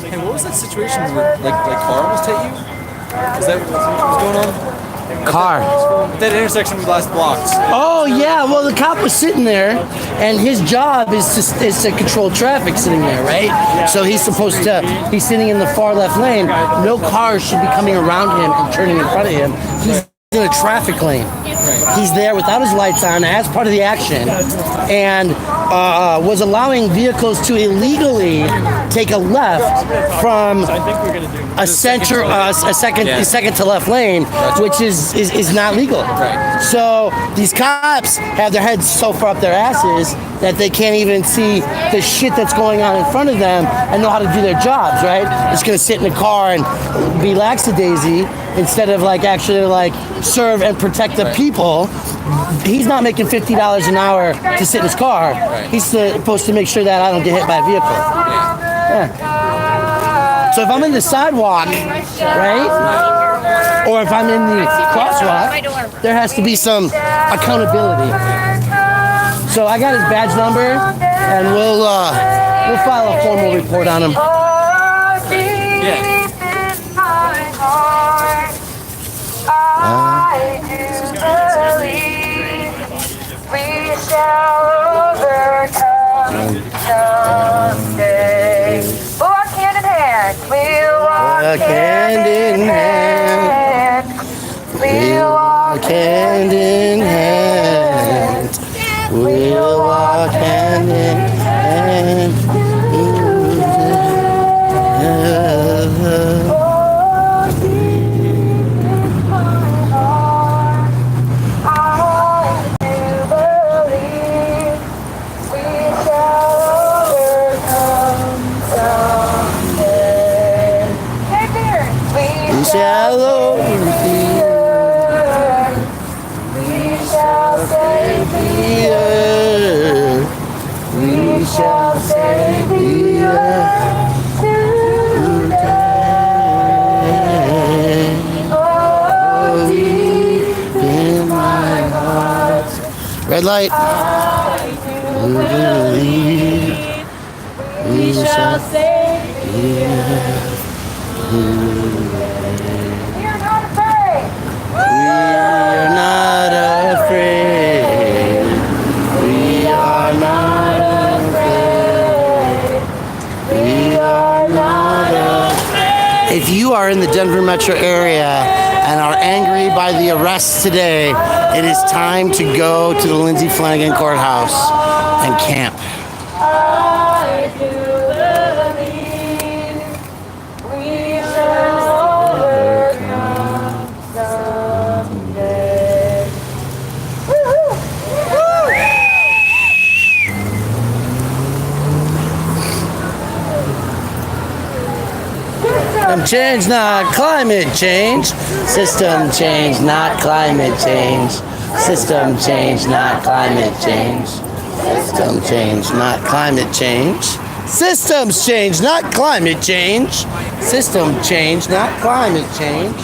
Hey, what was that situation where like car almost hit you? Is that what's going on? Car. At that intersection we last blocked. Oh yeah, well the cop was sitting there, and his job is to control traffic sitting there, right? So he's supposed to. He's sitting in the far left lane. No cars should be coming around him and turning in front of him. He's in a traffic lane. He's there without his lights on as part of the action, and was allowing vehicles to illegally take a left from a second to left lane, which is not legal. So these cops have their heads so far up their asses that they can't even see the shit that's going on in front of them and know how to do their jobs, right? They're just gonna sit in the car and be lackadaisy instead of actually serve and protect the people. He's not making $50 an hour to sit in his car. He's supposed to make sure that I don't get hit by a vehicle. Yeah. So if I'm in the sidewalk, right, or if I'm in the crosswalk, there has to be some accountability. So I got his badge number, and we'll file a formal report on him. Yeah. I do believe we shall overcome someday. We'll walk hand in hand. We'll walk hand in hand. We'll walk hand in hand. We'll walk hand in hand. Shall overfear. We shall save the earth. We shall save the earth today. Oh, deep in my heart, red light. I do believe we shall save the earth. We are not afraid. We're not afraid. We are not afraid. We are not afraid. If you are in the Denver metro area and are angry by the arrests today, it is time to go to the Lindsay Flanagan Courthouse and camp. I do believe we shall overcome someday. Woo-hoo! System change, not climate change. System change, not climate change. System change, not climate change. System change, not climate change. Systems change, not climate change. System change, not climate change.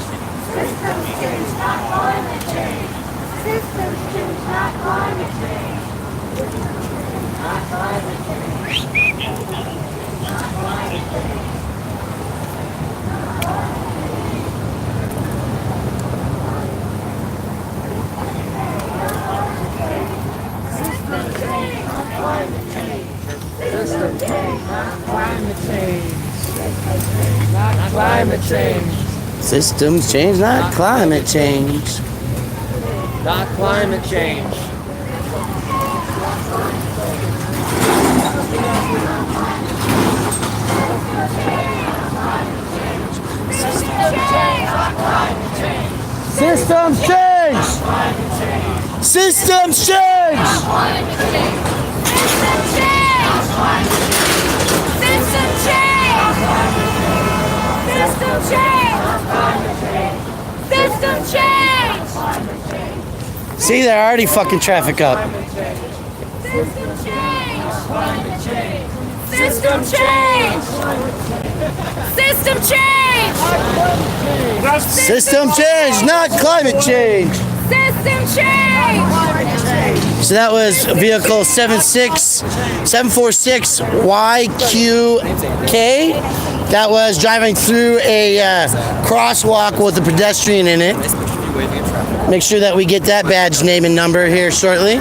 Climate change. Systems change, not climate change. Not climate change. Systems change. Systems change. System change! See, they're already fucking traffic up. System System change! System change! System change! System change, not climate change. System change! So that was vehicle 746YQK. That was driving through a crosswalk with a pedestrian in it. Make sure that we get that badge name and number here shortly.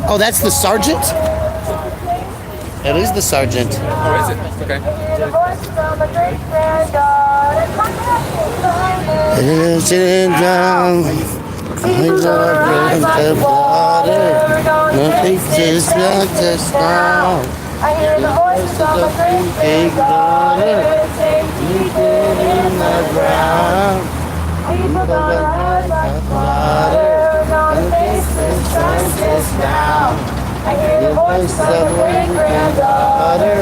Oh, that's the sergeant? That is the sergeant. Oh, is it? Okay. Sitting down, eyes are red of water. Nothing is not just now. I hear the voices of a great Big water, deep in the ground. people gonna rise like water. Gonna face this crisis now. I hear the voices of a great granddaughter.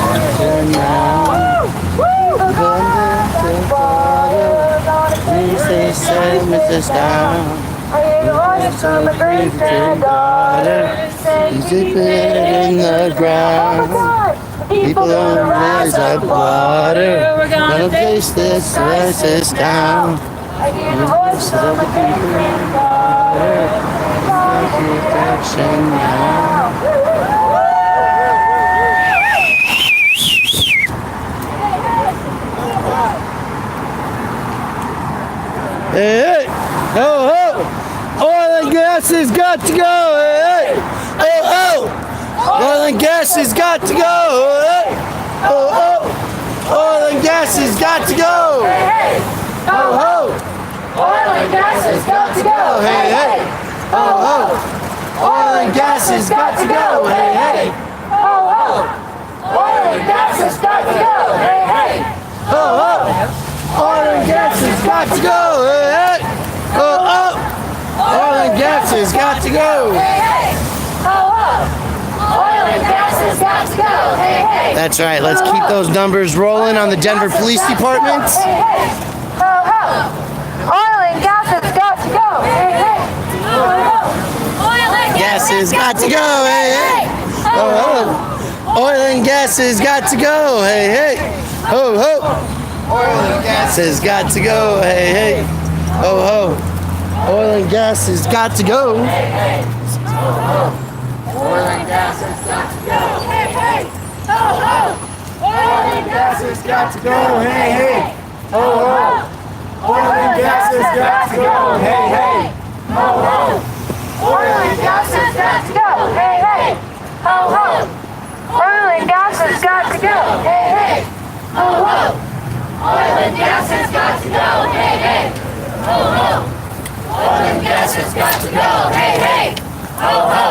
Action now. People gonna rise like water. Gonna Please face say, this say, Mrs. Down. I hear the voices of a great granddaughter. Deep in the ground. People gonna rise like water. Gonna face this crisis down. I hear the voices of a great granddaughter. Action now. Hey, hey, ho, ho! Oil and gas has got to go! Hey, hey, ho, ho! Oil and gas has got to go! Hey, ho, ho! Oil and gas has got to go! Hey, Ho, ho! oil and gas has got to go. Hey, hey! Ho, ho! Oil and gas has got to go! Hey, hey! Ho, ho. Oil and gas has got to go. Hey, hey. Ho, ho! Oil and gas has got to go! Hey, hey! Ho, ho! Oil and gas has got to go! Hey, hey. Ho, ho. Oil and gas has got to go. Hey, hey. That's right. Let's keep those numbers rolling on the Denver Police Department. Hey, hey. Ho, ho. Oil and gas has got to go. Hey, hey. Ho, ho. Oil and Gas has got to go. Hey, hey. Ho, ho. Oil and gas has got to go. Hey, hey. Ho, ho. Oil and gas has got to go. Hey, hey. Ho, ho. Oil and gas has got to go. Oil and gas has got to go. Hey, hey. Ho, ho. Oil and gas has got to go. Hey, hey. Ho, ho. Oil and gas has got to go. Hey, hey. Ho, ho. Oil and gas has got to go. Hey, hey. Ho, ho. Oil and gas has got to go. Hey, hey. Ho, ho. Oil and gas has got to go. Hey, hey. Ho, ho. Oil and gas has got to go. Hey, hey. Ho, ho. Oil and gas has got to go. Hey, hey. Ho, ho.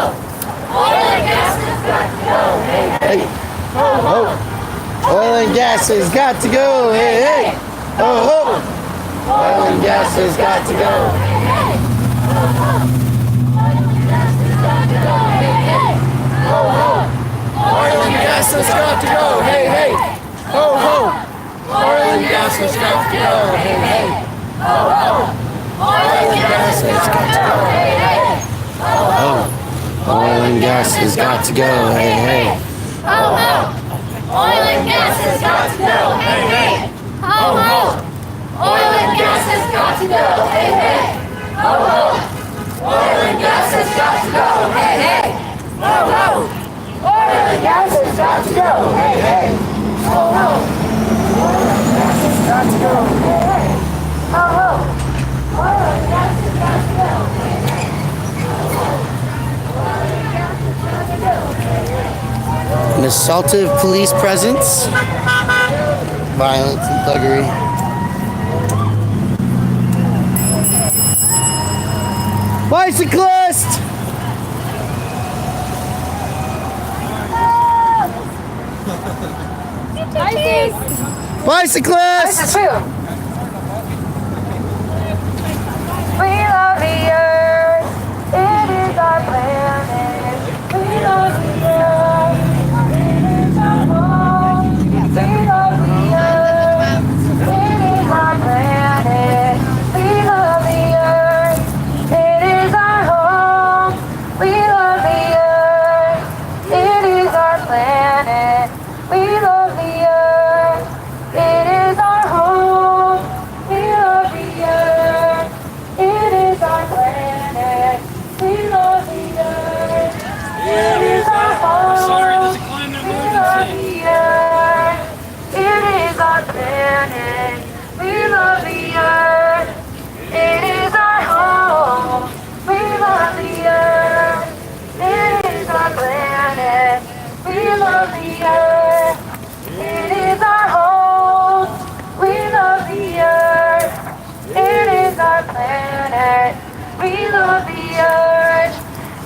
Oil and gas has got to go. Hey, hey. Ho, ho. Oil and gas has got to go. Hey, hey. Ho, ho. Oil and gas has got to go. Hey, hey. Ho, ho. Oil and gas has got to go. Hey, hey. Ho, ho. Oil and gas has got to go. Hey, hey. Ho, ho. Oil and gas has got to go. Hey, hey. Ho, ho. Oil and gas has got to go. Hey, hey. Ho, ho. Oil and gas has got to go. Hey, hey. Ho, ho. Oil and gas has got to go. Hey, hey. Ho, ho. Oil and gas has got to go. Hey, hey. Ho, ho. Oil and gas has got to go. Hey, hey. Ho, ho. Oil and gas has got to go. Hey, hey. Ho, ho. Oil and gas has got to go. Hey, hey. Ho, ho. Oil and gas has got to go. Hey, hey. An assaultive police presence, violence and thuggery. Bicyclist! Bicyclist! We love the earth, it is our planet. We love the earth, it is our planet. We love the earth. It is our home. We love the earth. It is our planet. We love the earth. It is our home. We love the earth. It is our planet. We love the earth.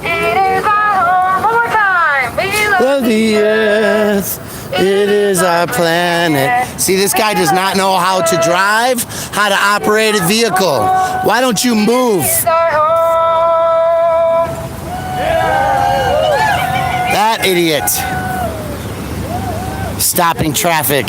It is our home. One more time. We love the earth. It is our planet. See, this guy does not know how to drive, how to operate a vehicle. Why don't you move? That idiot. Stopping traffic.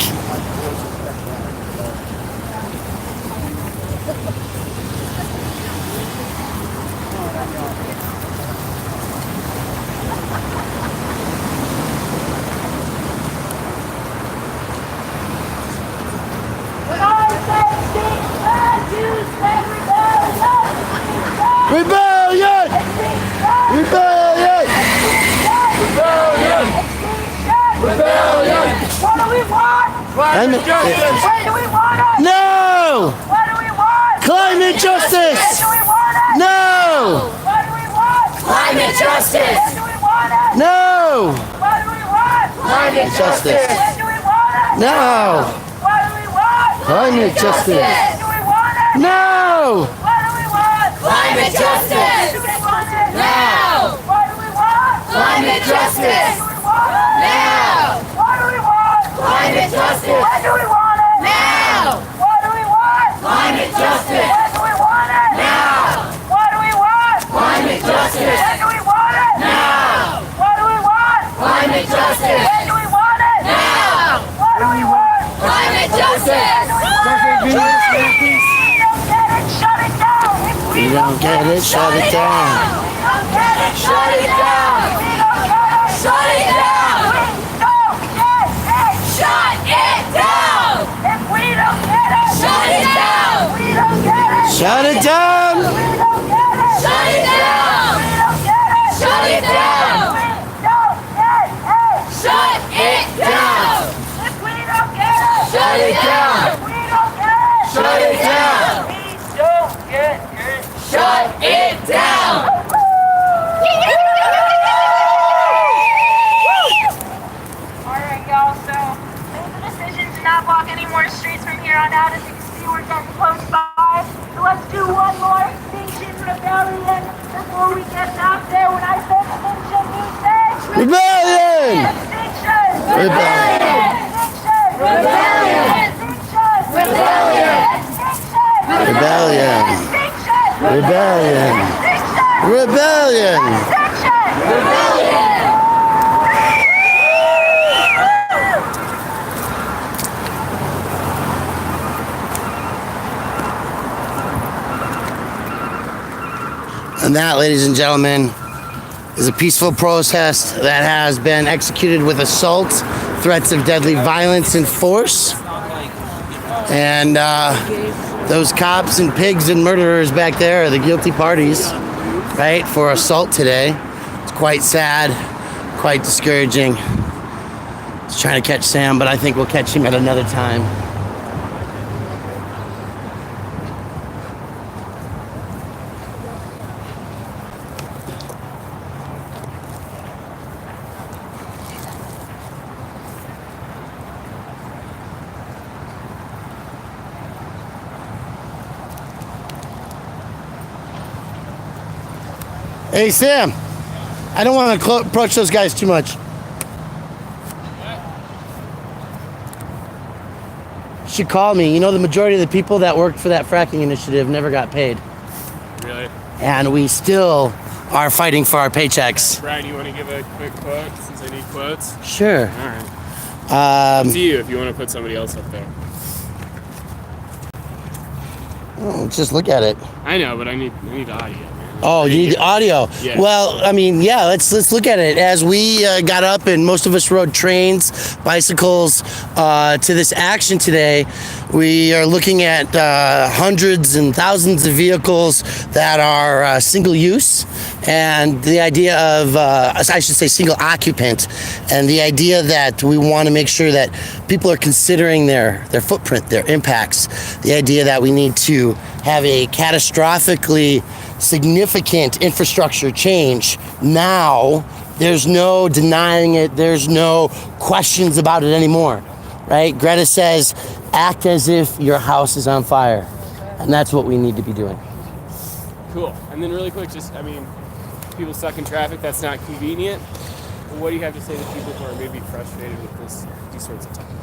Rebellion! Rebellion! Rebellion! Rebellion! What do we want? Climate justice! Where do we want it? No! What do we want? Climate justice! Where do we want it? No! What do we want? Climate justice! Where do we want it? No! What do we want? Climate justice! Where do we want it? No! What do we want? Climate justice! Where do we want it? No! What do we want? Climate justice! Where do we want it? Now! What do we want? Climate justice! Where do we want it? Now! What do we want? Climate justice! Where do we want it? Now! What do we want? Climate justice! Where do we want it? Now! What do we want? Climate justice! Where do we want it? Now! What do we want? Climate justice! Where do we want it? Now! What do we want? Climate justice! We don't get it, shut it down. If we You don't get it, shut it down. don't get it, Shut it down! we don't get it. Shut it down! We don't get it. Shut it down! If we don't get it, Shut it down! we don't get it. Shut it down! We don't get it. Shut it down! We don't get it. Shut it down! We don't get it. Shut it down! If we don't get it, Shut it down! we don't get it. Shut it down! We don't get it. Shut it down! Alright, y'all, so made the decision to not walk any more streets from here on out. As you can see, we're getting close by. So let's do one more Extinction Rebellion before we get out there. When I say extinction, you say Rebellion! extinction! Rebellion! Extinction! Rebellion! Extinction! Rebellion! Extinction! Rebellion! Extinction! Rebellion! Extinction! Rebellion! Extinction! Rebellion! And that, ladies and gentlemen, is a peaceful protest that has been executed with assault, threats of deadly violence and force. And those cops and pigs and murderers back there are the guilty parties, right, for assault today. It's quite sad, quite discouraging. Just trying to catch Sam, but I think we'll catch him at another time. Hey, Sam, I don't want to approach those guys too much. She called me. You know, the majority of the people that worked for that fracking initiative never got paid. Really? And we still are fighting for our paychecks. Brian, you want to give a quick quote since I need quotes? Sure. All right. Um, It's you if you want to put somebody else up there. just look at it. I know, but I need audio, man. Oh, you need the audio. Yeah. Well, I mean, yeah. Let's look at it. As we got up, and most of us rode trains, bicycles to this action today. We are looking at hundreds and thousands of vehicles that are single use, and the idea of I should say single occupant, and the idea that we want to make sure that people are considering their footprint, their impacts. The idea that we need to have a catastrophically significant infrastructure change now. There's no denying it. There's no questions about it anymore, right? Greta says, act as if your house is on fire. And that's what we need to be doing. Cool. And then really quick, just, I mean, people stuck in traffic, that's not convenient. But what do you have to say to people who are maybe frustrated with these sorts of tactics?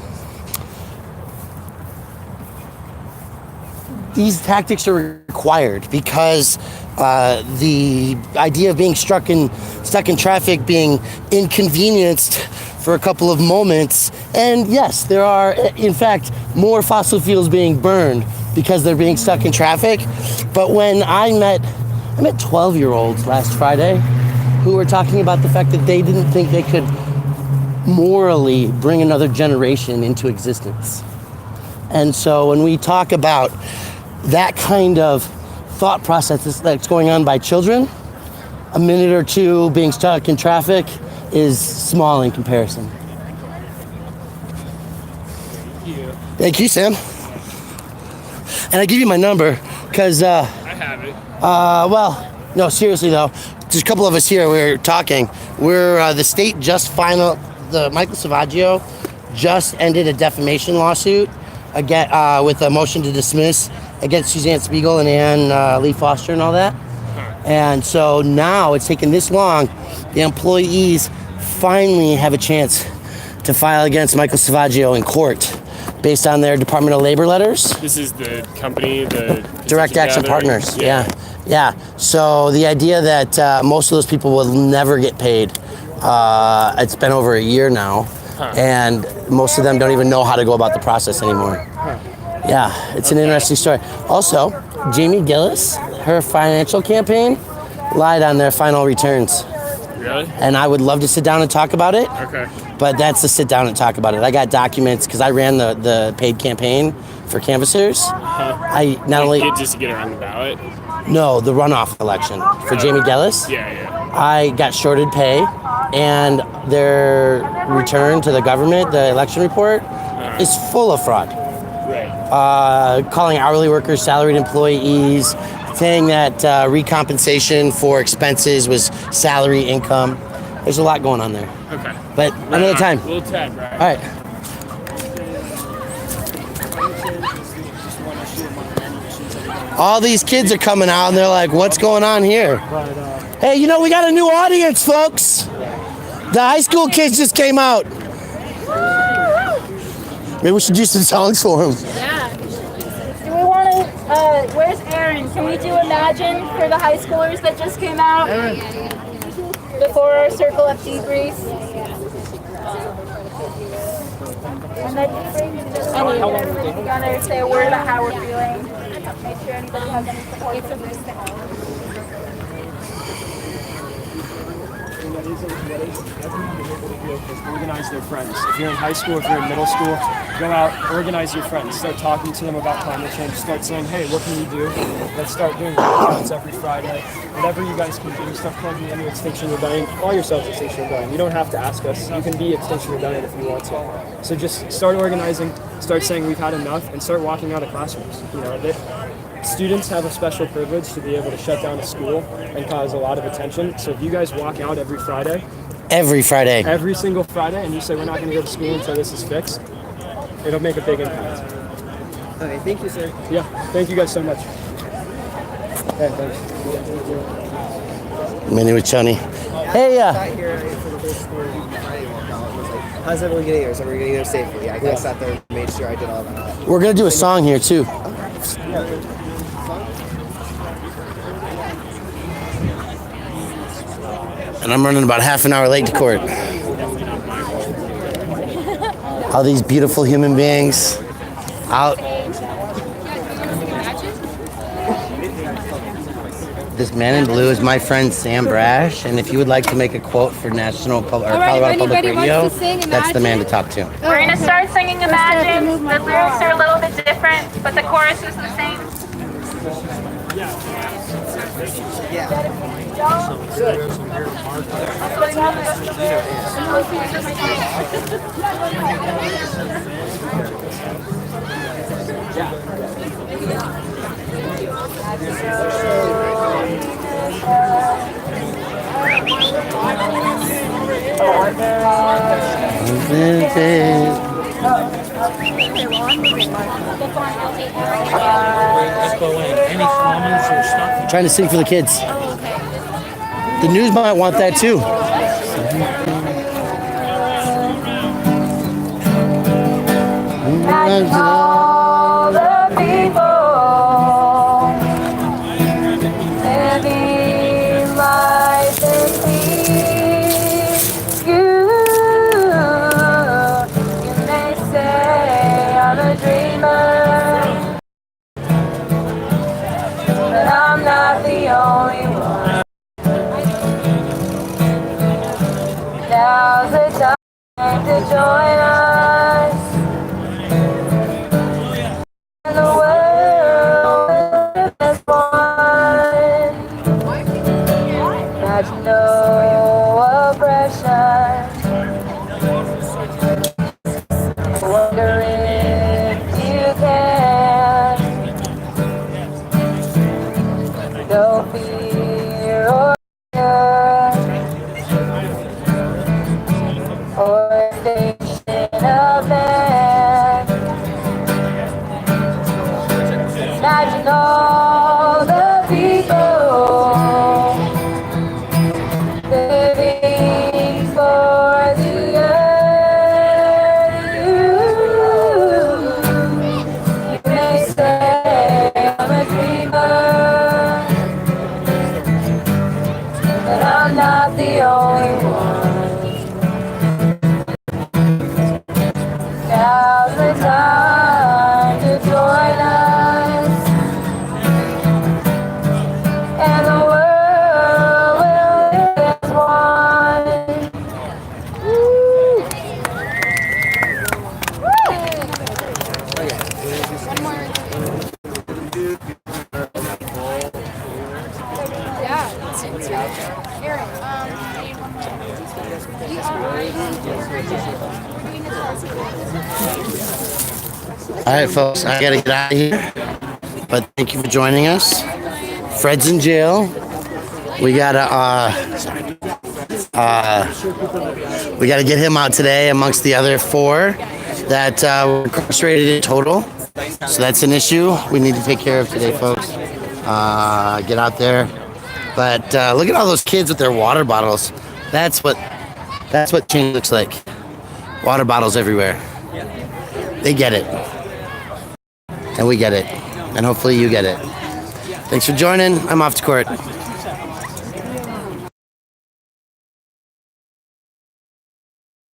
These tactics are required because the idea of being stuck in traffic, being inconvenienced for a couple of moments, and yes, there are in fact more fossil fuels being burned because they're being stuck in traffic. But when I met 12-year-olds last Friday who were talking about the fact that they didn't think they could morally bring another generation into existence. And so when we talk about that kind of thought process that's going on by children, a minute or two being stuck in traffic is small in comparison. Thank you, Sam. And I give you my number because I have it. well, no, seriously though, there's a couple of us here. We're talking. The state just Michael Savaggio just ended a defamation lawsuit again with a motion to dismiss against Suzanne Spiegel and Ann Lee Foster and all that. And so now it's taken this long. The employees finally have a chance to file against Michael Savaggio in court based on their Department of Labor letters. This is the company, the Direct Action Partners. Yeah. So the idea that most of those people will never get paid. It's been over a year now, and most of them don't even know how to go about the process anymore. Yeah, it's an interesting story. Also, Jamie Gillis, her financial campaign, lied on their final returns. Really? And I would love to sit down and talk about it. Okay. But that's to sit down and talk about it. I got documents because I ran the paid campaign for canvassers. I not only just to get around the ballot. No, the runoff election for Jamie Gillis. Yeah. I got shorted pay, and their return to the government, the election report, is full of fraud. Right. Calling hourly workers salaried employees, saying that recompensation for expenses was salary income. There's a lot going on there. Okay. But another time. We'll chat, right? All right. All these kids are coming out and they're like, what's going on here? Hey, we got a new audience, folks. The high school kids just came out. Maybe we should do some songs for them. Yeah. Do we want to, where's Aaron? Can we do Imagine for the high schoolers that just came out? Before our circle of debrief. And then everybody together, say a word about how we're feeling. Make sure anybody has any support from this. Organize their friends. If you're in high school, if you're in middle school, go out, organize your friends. Start talking to them about climate change. Start saying, hey, what can you do? Let's start doing workshops every Friday. Whatever you guys can do, start plugging into Extinction Rebellion. Call yourselves Extinction Rebellion. You don't have to ask us. You can be Extinction Rebellion if you want to. So just start organizing, start saying we've had enough, and start walking out of classrooms. Students have a special privilege to be able to shut down a school and cause a lot of attention. So if you guys walk out every single Friday, and you say we're not going to go to school until this is fixed, it'll make a big impact. Okay, thank you, sir. Yeah, thank you guys so much. Yeah, thanks. Minnie with Chunny. Hey, how's everyone getting there? Is everyone getting there safely? I guess sat there and made sure I did all that. we're gonna do a song here too. And I'm running about half an hour late to court. All these beautiful human beings out. This man in blue is my friend Sam Brash, and if you would like to make a quote for Colorado Public Radio, that's the man to talk to. We're gonna start singing Imagine. The lyrics are a little bit different, but the chorus is the same. Trying to sing for the kids. The news might want that too. All the people living life in peace. You may say I'm a dreamer, but I'm not the only one. Now's the time to join us. And the world will live as one. Imagine no oppression. Wonder if you can. No fear or fear or station of man. Imagine all the people living for the earth. You may say I'm a dreamer, but I'm not the only one. Now's the time to join us. And the world will live as one. All right, folks, I gotta get out of here. But thank you for joining us. Fred's in jail. We gotta get him out today amongst the other 4 that were incarcerated in total. So that's an issue we need to take care of today, folks. Get out there. But look at all those kids with their water bottles. That's what change looks like. Water bottles everywhere. They get it. And we get it. And hopefully you get it. Thanks for joining. I'm off to court.